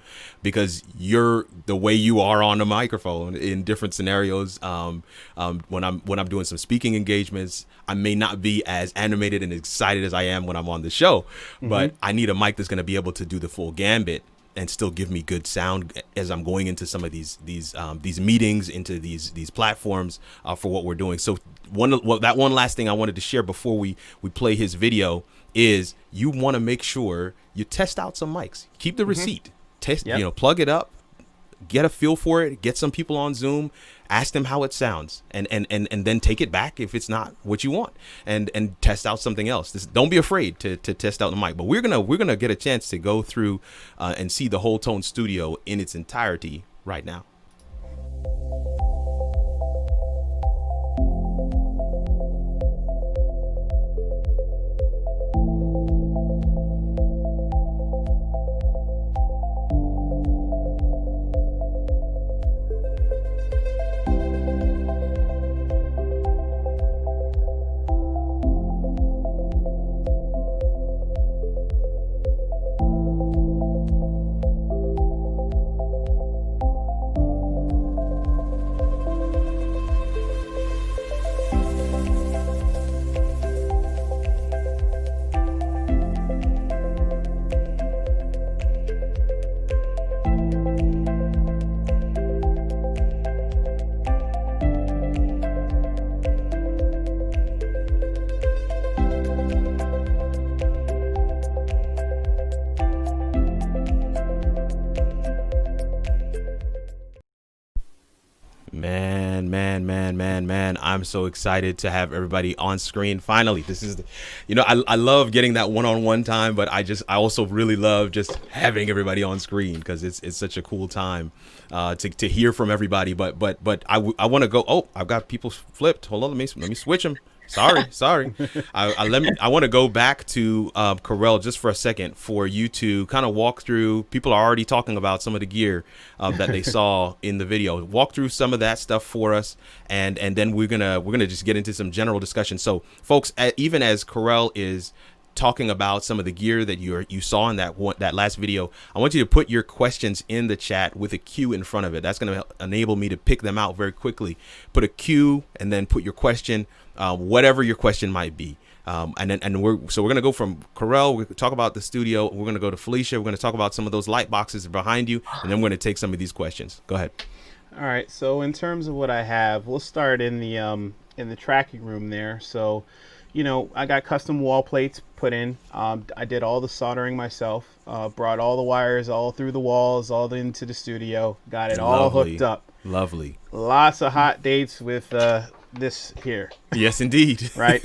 because you're the way you are on the microphone in different scenarios. When I'm doing some speaking engagements, I may not be as animated and excited as I am when I'm on the show, but I need a mic that's going to be able to do the full gambit and still give me good sound as I'm going into some of these meetings, into these platforms for what we're doing. So one last thing I wanted to share before we play his video is you want to make sure you test out some mics. Keep the receipt. Test, plug it up, get a feel for it, get some people on Zoom, ask them how it sounds, and then take it back if it's not what you want, and test out something else. Don't be afraid to test out the mic. But we're gonna get a chance to go through and see the Whole Tone Studio in its entirety right now. man. I'm so excited to have everybody on screen. Finally, this is, I love getting that one-on-one time, but I also really love just having everybody on screen because it's such a cool time to hear from everybody. But I want to go. Oh, I've got people flipped. Hold on, let me switch them. Sorry. I want to go back to Karel just for a second for you to kind of walk through. People are already talking about some of the gear that they saw in the video. Walk through some of that stuff for us, and then we're gonna just get into some general discussion. So, folks, even as Karel is talking about some of the gear that you saw in that last video, I want you to put your questions in the chat with a Q in front of it. That's going to enable me to pick them out very quickly. Put a Q and then put your question, whatever your question might be. We're going to go from Karel. We're going to talk about the studio. We're going to go to Felicia. We're going to talk about some of those light boxes behind you, and then we're going to take some of these questions. Go ahead. All right. So in terms of what I have, we'll start in the tracking room there. So, I got custom wall plates put in. I did all the soldering myself. Brought all the wires all through the walls, all into the studio. Got it all hooked up. Lovely. Lots of hot dates with this here. Yes, indeed. Right.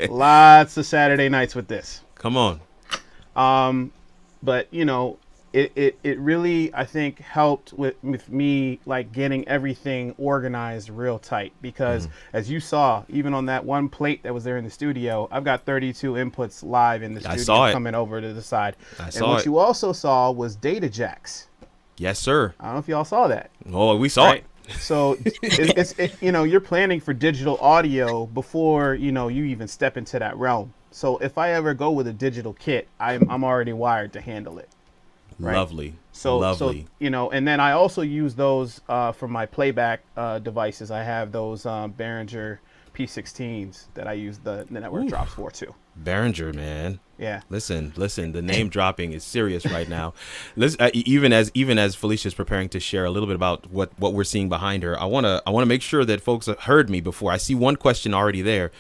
Lots of Saturday nights with this. Come on. But it really, I think, helped with me like getting everything organized real tight because as you saw, even on that one plate that was there in the studio, I've got 32 inputs live in the studio coming over to the side. What you also saw was data jacks. Yes, sir. I don't know if y'all saw that. Oh, we saw it. So you're planning for digital audio before you even step into that realm. So if I ever go with a digital kit, I'm already wired to handle it. Right? Lovely. So and then I also use those for my playback devices. I have those Behringer P16s that I use the network drops for too. Behringer, man. Yeah. Listen. The name dropping is serious right now. Listen, even as Felicia's preparing to share a little bit about what we're seeing behind her, I wanna make sure that folks have heard me before. I see one question already there.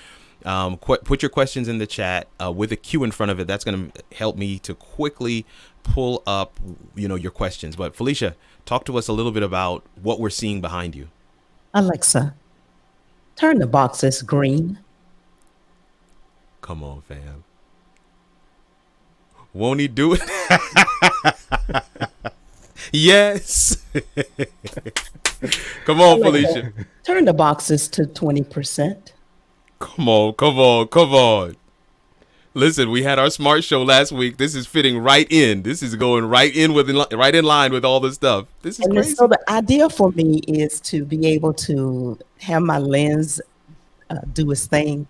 Put your questions in the chat with a Q in front of it. That's going to help me to quickly pull up, your questions. But Felicia, talk to us a little bit about what we're seeing behind you. Alexa, turn the boxes green. Come on, fam. Won't he do it? Yes. Come on, Alexa, Felicia. Turn the boxes to 20%. Come on. Listen, we had our smart show last week. This is fitting right in. This is going right in line with all this stuff. This is crazy. So the idea for me is to be able to have my lens do its thing.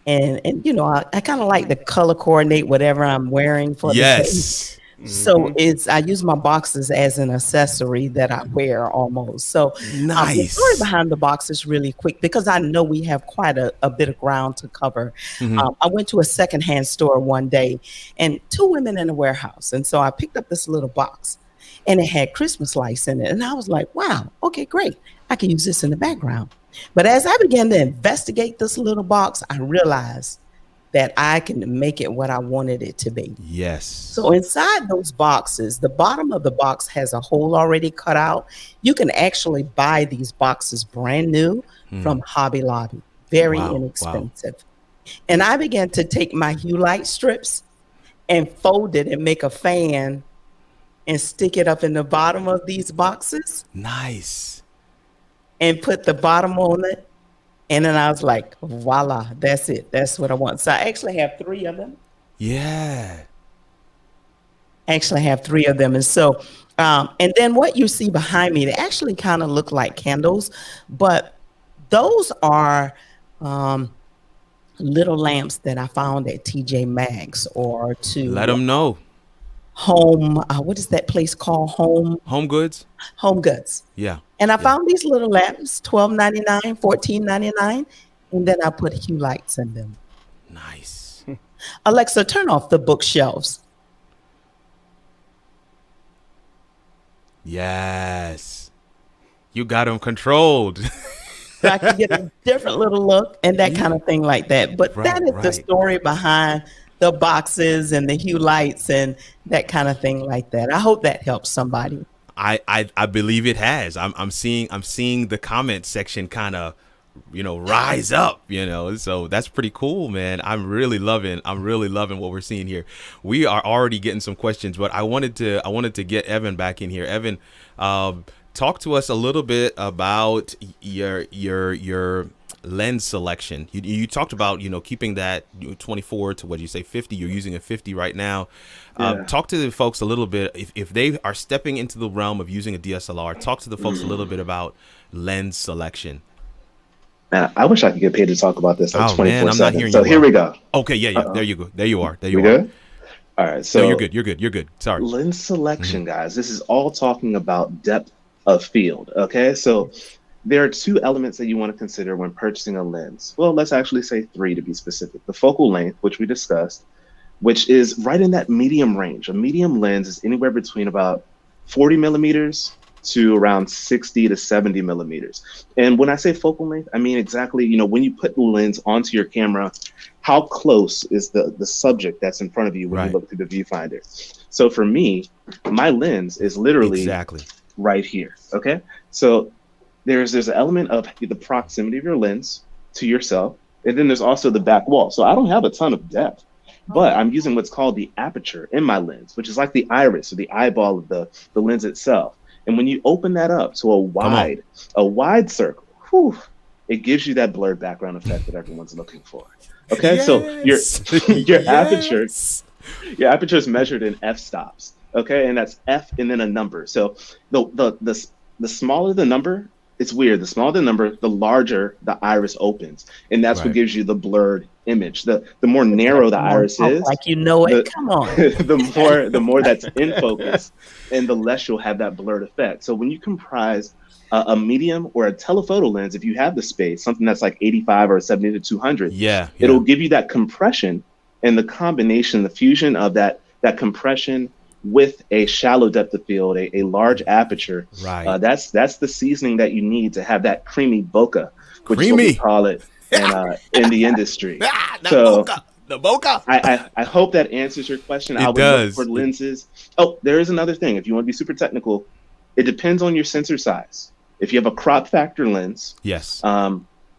And I kind of like to color coordinate whatever I'm wearing for the day. So I use my boxes as an accessory that I wear almost. So nice. The story behind the boxes really quick because I know we have quite a bit of ground to cover. I went to a secondhand store one day and 2 women in a warehouse. And so I picked up this little box and it had Christmas lights in it. And I was like, wow, okay, great. I can use this in the background. But as I began to investigate this little box, I realized that I can make it what I wanted it to be. Yes. So inside those boxes, the bottom of the box has a hole already cut out. You can actually buy these boxes brand new from Hobby Lobby. Very inexpensive. Wow. And I began to take my hue light strips and fold it and make a fan and stick it up in the bottom of these boxes. Nice. And put the bottom on it. And then I was like, voila, that's it. That's what I want. So I actually have 3 of them. Yeah. And so, and then what you see behind me, they actually kind of look like candles, but those are little lamps that I found at TJ Maxx or to let them know. Home, what is that place called? Home Goods. Home Goods. Yeah. And I found these little lamps, $12.99, $14.99, and then I put hue lights in them. Nice. Alexa, turn off the bookshelves. Yes. You got them controlled. So I can get a different little look and that kind of thing like that. But that is the story behind the boxes and the hue lights and that kind of thing like that. I hope that helps somebody. I believe it has. I'm seeing the comment section kind of, rise up, so that's pretty cool, man. I'm really loving what we're seeing here. We are already getting some questions, but I wanted to get Evan back in here. Evan, talk to us a little bit about your lens selection. You talked about keeping that 24 to, what did you say, 50. You're using a 50 right now. Yeah. Talk to the folks a little bit, if they are stepping into the realm of using a DSLR. Talk to the folks a little bit about lens selection. Man, I wish I could get paid to talk about this like 24/7. Man, I'm not hearing so you. here we go. Okay, yeah. There you go. There you are. We good? All right. So no, you're good. Sorry. Lens selection, guys. This is all talking about depth of field. Okay. So there are two elements that you want to consider when purchasing a lens. Well, let's actually say three to be specific. The focal length, which we discussed, which is right in that medium range. A medium lens is anywhere between about 40 millimeters to around 60 to 70 millimeters. And when I say focal length, I mean exactly, when you put the lens onto your camera, how close is the subject that's in front of you when you look through the viewfinder? So for me, my lens is literally right here. Okay. So there's an element of the proximity of your lens to yourself. And then there's also the back wall. So I don't have a ton of depth, but I'm using what's called the aperture in my lens, which is like the iris or the eyeball of the lens itself. And when you open that up to a wide circle, it gives you that blurred background effect that everyone's looking for. Okay, so your aperture is measured in f-stops. Okay, and that's f and then a number. So the smaller the number, it's weird. The smaller the number, the larger the iris opens, and that's what gives you the blurred image. The more narrow the iris is, like come on, the more that's in focus, and the less you'll have that blurred effect. So when you comprise a medium or a telephoto lens, if you have the space, something that's like 85 or 70 to 200, it'll give you that compression and the combination, the fusion of that compression with a shallow depth of field, a large aperture. That's the seasoning that you need to have that creamy bokeh, which is what we call it in the industry. The bokeh. I hope that answers your question. It does. Look for lenses. Oh, there is another thing. If you want to be super technical, it depends on your sensor size. If you have a crop factor lens,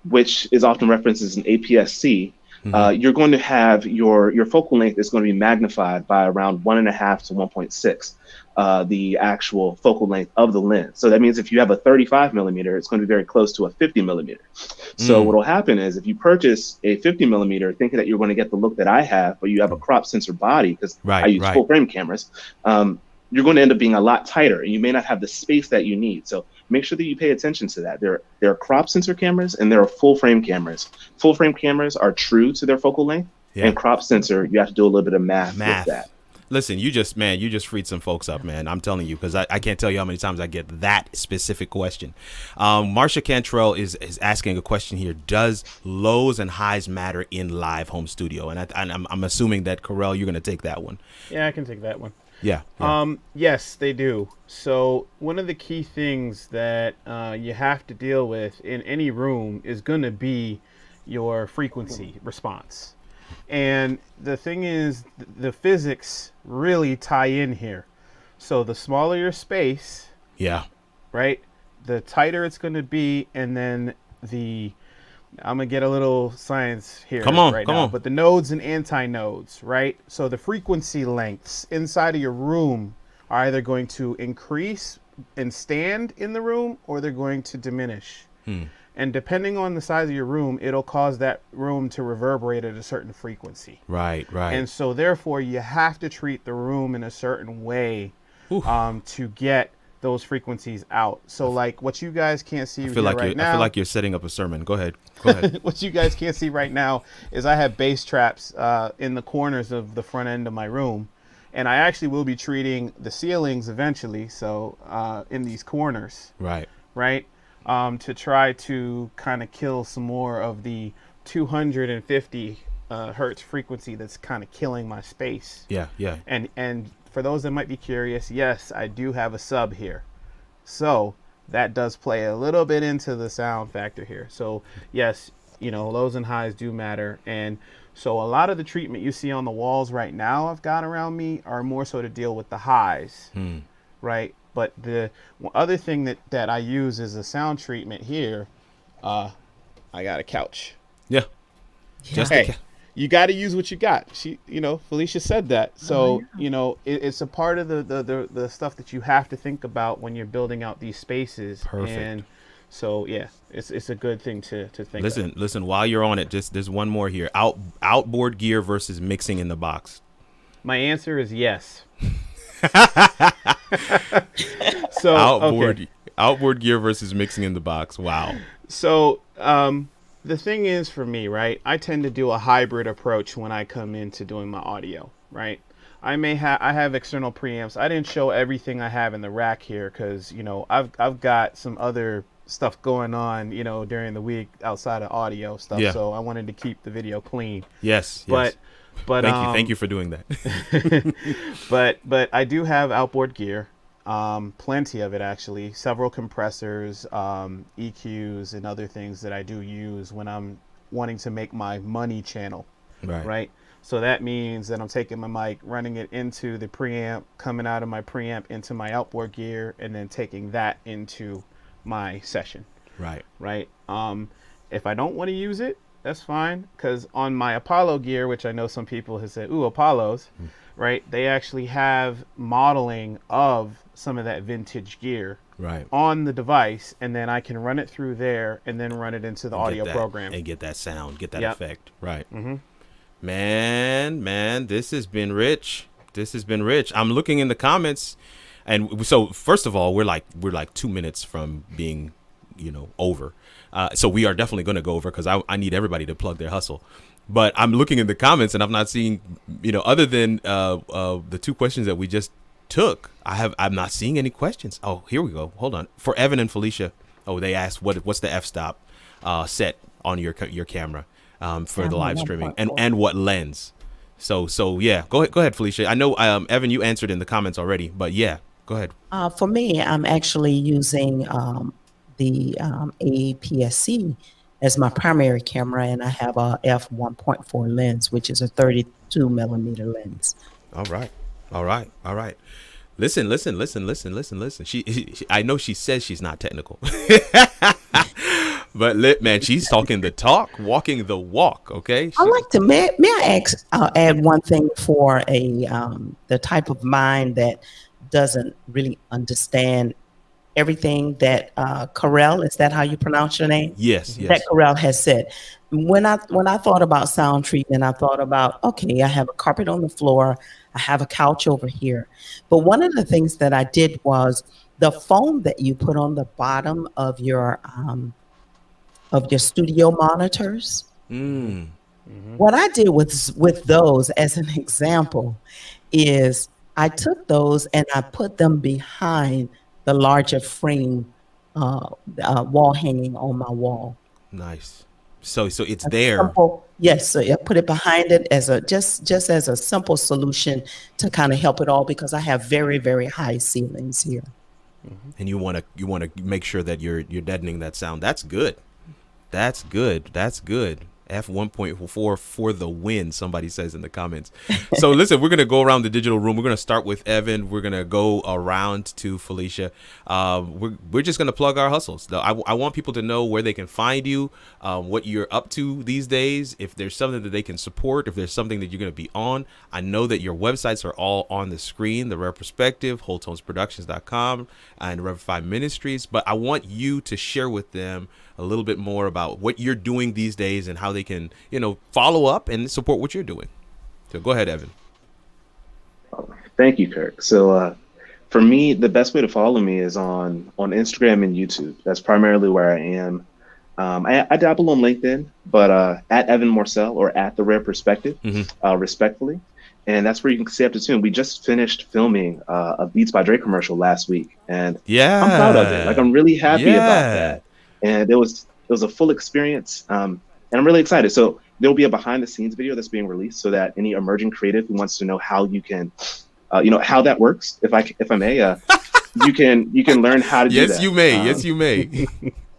which is often referenced as an APS-C, you're going to have your focal length is going to be magnified by around 1.5 to 1.6, the actual focal length of the lens. So that means if you have a 35 millimeter, it's going to be very close to a 50 millimeter. So what will happen is if you purchase a 50 millimeter, thinking that you're going to get the look that I have, but you have a crop sensor body, because I use full frame cameras, you're going to end up being a lot tighter, and you may not have the space that you need. So make sure that you pay attention to that. There are crop sensor cameras and there are full frame cameras. Full frame cameras are true to their focal length, and crop sensor, you have to do a little bit of math with that. Listen, you just freed some folks up, man. I'm telling you, because I can't tell you how many times I get that specific question. Marsha Cantrell is asking a question here. Does lows and highs matter in live home studio? And I'm assuming that, Karel, you're going to take that one. Yeah, I can take that one. Yeah. Yes, they do. So one of the key things that you have to deal with in any room is going to be your frequency response. And the thing is, the physics really tie in here. So the smaller your space, right, the tighter it's going to be, and then I'm going to get a little science here now, but the nodes and anti-nodes, right? So the frequency lengths inside of your room are either going to increase and stand in the room, or they're going to diminish. And depending on the size of your room, it'll cause that room to reverberate at a certain frequency. Right. And so therefore, you have to treat the room in a certain way to get those frequencies out. So like what you guys can't see right now. I feel like you're setting up a sermon. Go ahead. What you guys can't see right now is I have bass traps in the corners of the front end of my room. And I actually will be treating the ceilings eventually. So in these corners. Right. To try to kind of kill some more of the 250 hertz frequency that's kind of killing my space. Yeah. And for those that might be curious, yes, I do have a sub here. So that does play a little bit into the sound factor here. So yes, lows and highs do matter. And so a lot of the treatment you see on the walls right now I've got around me are more so to deal with the highs, right? But the other thing that I use is a sound treatment here. I got a couch. Yeah. Just Hey, you got to use what you got. Felicia said that. So, it's a part of the stuff that you have to think about when you're building out these spaces. Perfect. And so, yeah, it's a good thing to think of. Listen, while you're on it, just there's one more here. Outboard gear versus mixing in the box. My answer is yes. So outboard gear versus mixing in the box. Wow. So, the thing is for me, right, I tend to do a hybrid approach when I come into doing my audio, right? I have external preamps. I didn't show everything I have in the rack here because, I've got some other stuff going on, during the week outside of audio stuff. Yeah. So I wanted to keep the video clean. Yes. But thank you for doing that. but I do have outboard gear. Plenty of it, actually. Several compressors, EQs, and other things that I do use when I'm wanting to make my money channel. Right. So that means that I'm taking my mic, running it into the preamp, coming out of my preamp into my outboard gear, and then taking that into my session. Right. If I don't want to use it, that's fine, because on my Apollo gear, which I know some people have said, ooh, Apollos, right? They actually have modeling of some of that vintage gear on the device, and then I can run it through there and then run it into the audio program. And get that sound, get that effect. Right. Mm-hmm. Man, this has been rich. I'm looking in the comments, and so first of all, we're like 2 minutes from being, over. So we are definitely going to go over because I need everybody to plug their hustle. But I'm looking in the comments and I'm not seeing, other than the two questions that we just took, I'm not seeing any questions. Oh, here we go. Hold on. For Evan and Felicia, they asked what's the f-stop set on your camera for the live streaming and what lens. So yeah, go ahead, Felicia. I know Evan, you answered in the comments already, but yeah, go ahead. For me, I'm actually using the APS-C as my primary camera, and I have a f1.4 lens, which is a 32 millimeter lens. All right. Listen. She I know she says she's not technical, but man, she's talking the talk, walking the walk. Okay. I like to. May I add one thing for the type of mind that doesn't really understand everything that Karel, is that how you pronounce your name? Yes. That Karel has said. When I thought about sound treatment, I thought about, okay, I have a carpet on the floor, I have a couch over here. But one of the things that I did was the foam that you put on the bottom of your studio monitors. Mm-hmm. What I did with those, as an example, is I took those and I put them behind the larger frame wall hanging on my wall. Nice. So it's there. Yes. So I put it behind it as just as a simple solution to kind of help it all, because I have very, very high ceilings here. Mm-hmm. And you want to make sure that you're deadening that sound. That's good. F1.4 for the win, somebody says in the comments. So listen, we're going to go around the digital room. We're going to start with Evan. We're going to go around to Felicia. We're just going to plug our hustles. I want people to know where they can find you, what you're up to these days, if there's something that they can support, if there's something that you're going to be on. I know that your websites are all on the screen, The Rev Perspective, WholeTonesProductions.com, and Revify Ministries. But I want you to share with them a little bit more about what you're doing these days and how they can, follow up and support what you're doing. So go ahead, Evan. Thank you, Kirk. So for me, the best way to follow me is on Instagram and YouTube. That's primarily where I am. I dabble on LinkedIn, but at Evan Morsell or at The Rev Perspective, respectfully. And that's where you can stay up to tune. We just finished filming a Beats by Dre commercial last week, and I'm proud of it. Like, I'm really happy about that. And it was a full experience, and I'm really excited. So there'll be a behind the scenes video that's being released, so that any emerging creative who wants to know how you can, how that works, if I may, you can learn how to do that. Yes, you may.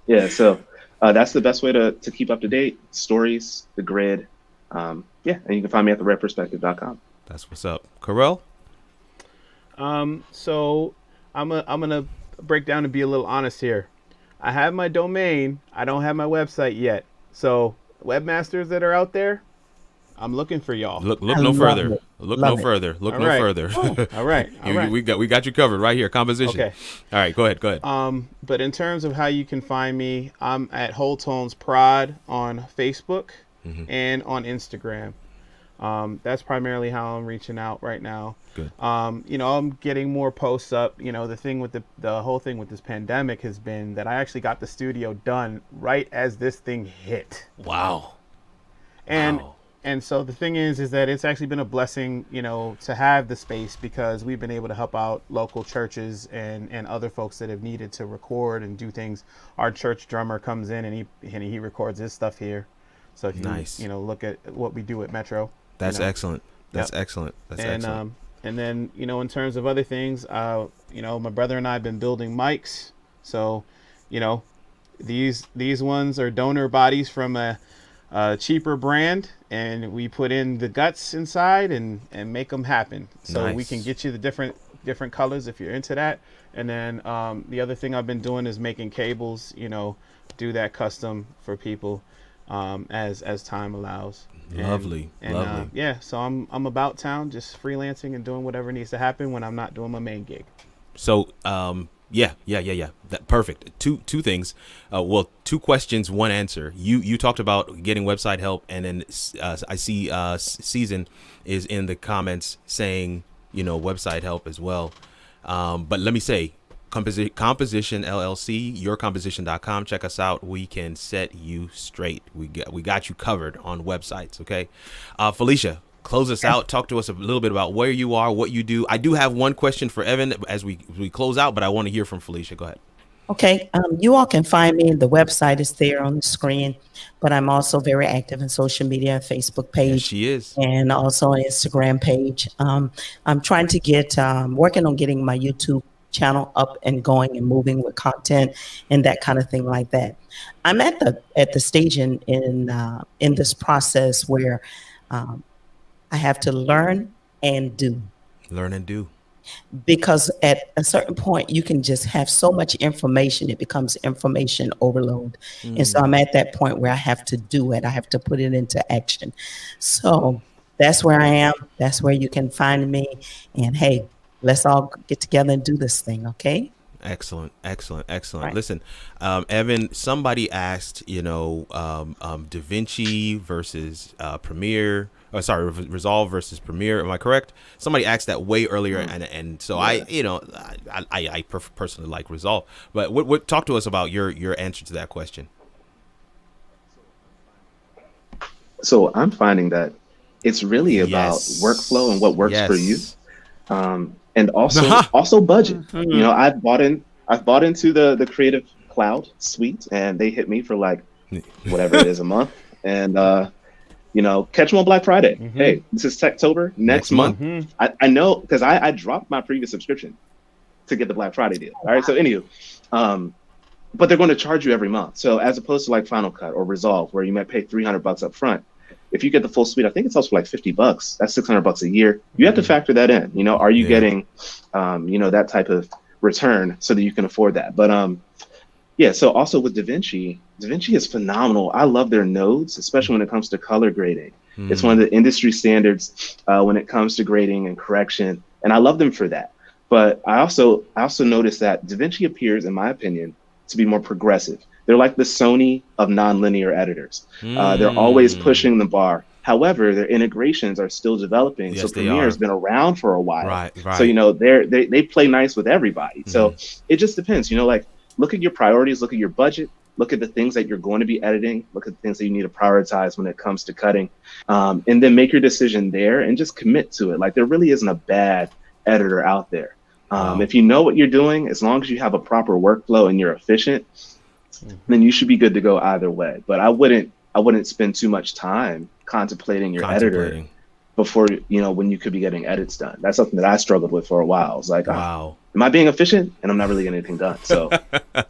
Yeah. So that's the best way to keep up to date. Stories, the grid, and you can find me at therevperspective.com. That's what's up, Karel. So I'm gonna break down and be a little honest here. I have my domain. I don't have my website yet. So webmasters that are out there, I'm looking for y'all. Look I no love further. it. Look Love no it. further. Look All no right. further. All right. All right. We got you covered right here. Composition. Okay. All right. Go ahead. But in terms of how you can find me, I'm at Whole Tones Prod on Facebook and on Instagram. That's primarily how I'm reaching out right now. Good. I'm getting more posts up. The whole thing with this pandemic has been that I actually got the studio done right as this thing hit. Wow. And so the thing is that it's actually been a blessing, to have the space, because we've been able to help out local churches and other folks that have needed to record and do things. Our church drummer comes in and he records his stuff here. So if you Nice. Look at what we do at Metro. That's excellent. That's Yep. excellent. That's excellent. And then, in terms of other things, my brother and I have been building mics. So, these ones are donor bodies from a cheaper brand, and we put in the guts inside and make them happen. So we Nice. can get you the different colors if you're into that. And then the other thing I've been doing is making cables, do that custom for people as time allows. Lovely. Yeah, so I'm about town, just freelancing and doing whatever needs to happen when I'm not doing my main gig. So, yeah. That perfect. Two things. Two questions, one answer. You talked about getting website help, and then I see Season is in the comments saying website help as well. But let me say, Composition LLC, yourcomposition.com. Check us out. We can set you straight. We got you covered on websites. Okay, Felicia, close us out. Talk to us a little bit about where you are, what you do. I do have one question for Evan as we close out, but I want to hear from Felicia. Go ahead. Okay, you all can find me. The website is there on the screen, but I'm also very active in social media, Facebook page. Yes, she is. And also an Instagram page. I'm trying to get, working on getting my YouTube channel up and going and moving with content and that kind of thing like that. I'm at the stage in this process where I have to learn and do. Learn and do. Because at a certain point, you can just have so much information, it becomes information overload. And so I'm at that point where I have to do it. I have to put it into action. So that's where I am. That's where you can find me. And hey, let's all get together and do this thing, okay? Excellent. Right. Listen, Evan, somebody asked, DaVinci versus Premiere. Resolve versus Premiere. Am I correct? Somebody asked that way earlier, and so I personally like Resolve. But what talk to us about your answer to that question. So I'm finding that it's really about workflow and what works for you, and also budget. I've bought into the Creative Cloud suite, and they hit me for like whatever it is a month, and catch them on Black Friday. Hey, this is Techtober next month. I know because I dropped my previous subscription to get the Black Friday deal. All right, so anywho, but they're going to charge you every month. So as opposed to like Final Cut or Resolve, where you might pay $300 up front, if you get the full suite, I think it's also for like $50. That's $600 a year. You have to factor that in. Are you getting, that type of return so that you can afford that? But so also with DaVinci is phenomenal. I love their nodes, especially when it comes to color grading. It's one of the industry standards when it comes to grading and correction, and I love them for that. But I also noticed that DaVinci appears, in my opinion, to be more progressive. They're like the Sony of nonlinear editors. They're always pushing the bar. However, their integrations are still developing. Yes, so Premiere has been around for a while. Right. So they play nice with everybody. So it just depends. Look at your priorities, look at your budget, look at the things that you're going to be editing, look at the things that you need to prioritize when it comes to cutting, and then make your decision there and just commit to it. Like there really isn't a bad editor out there. If you know what you're doing, as long as you have a proper workflow and you're efficient, then you should be good to go either way. But I wouldn't spend too much time contemplating your editor before, when you could be getting edits done. That's something that I struggled with for a while. I was like, wow, am I being efficient? And I'm not really getting anything done. So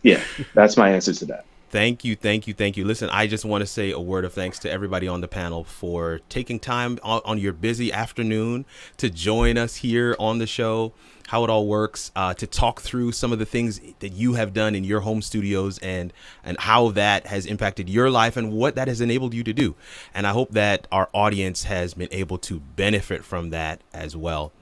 yeah, that's my answer to that. Thank you. Listen, I just want to say a word of thanks to everybody on the panel for taking time on your busy afternoon to join us here on the show, How It All Works, to talk through some of the things that you have done in your home studios and how that has impacted your life and what that has enabled you to do. And I hope that our audience has been able to benefit from that as well.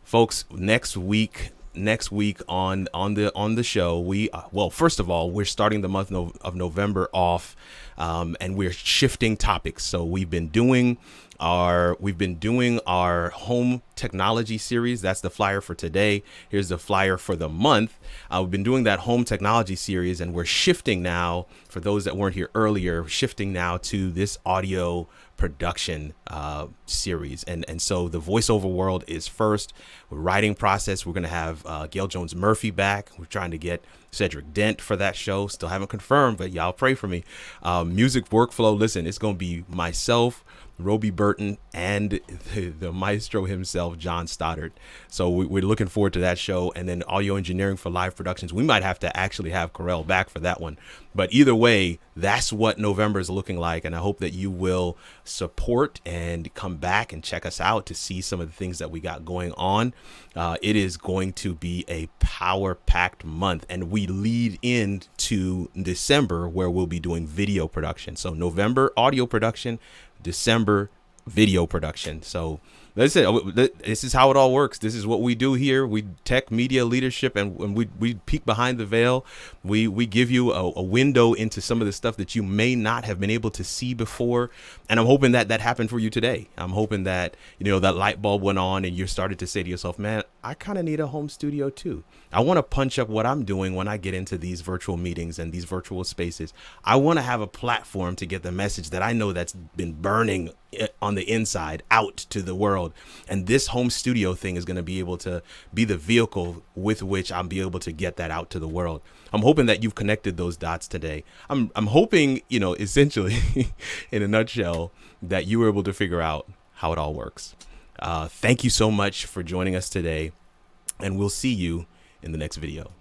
Folks, next week on the show, first of all, we're starting the month of November off, and we're shifting topics. So we've been doing our home technology series. That's the flyer for today. Here's the flyer for the month. We've been doing that home technology series, and we're shifting now, for those that weren't here earlier, shifting now to this audio production series. And so the voiceover world is first. We're writing process. We're going to have Gail Jones Murphy back. We're trying to get Cedric Dent for that show. Still haven't confirmed, but y'all pray for me. Music workflow. Listen, it's going to be myself, Roby Burton, and the maestro himself, John Stoddard. So we're looking forward to that show. And then audio engineering for live productions. We might have to actually have Karel back for that one. But either way, that's what November is looking like. And I hope that you will support and come back and check us out to see some of the things that we got going on. It is going to be a power-packed month. And we lead into December, where we'll be doing video production. So November, audio production. December, video production. So that's it. This is how it all works. This is what we do here. We tech media leadership, and we peek behind the veil. We give you a window into some of the stuff that you may not have been able to see before. And I'm hoping that happened for you today. I'm hoping that, that light bulb went on and you started to say to yourself, man, I kind of need a home studio too. I want to punch up what I'm doing when I get into these virtual meetings and these virtual spaces. I want to have a platform to get the message that I know that's been burning on the inside out to the world. And this home studio thing is going to be able to be the vehicle with which I'll be able to get that out to the world. I'm hoping that you've connected those dots today. I'm hoping, essentially, in a nutshell, that you were able to figure out how it all works. Thank you so much for joining us today, and we'll see you in the next video.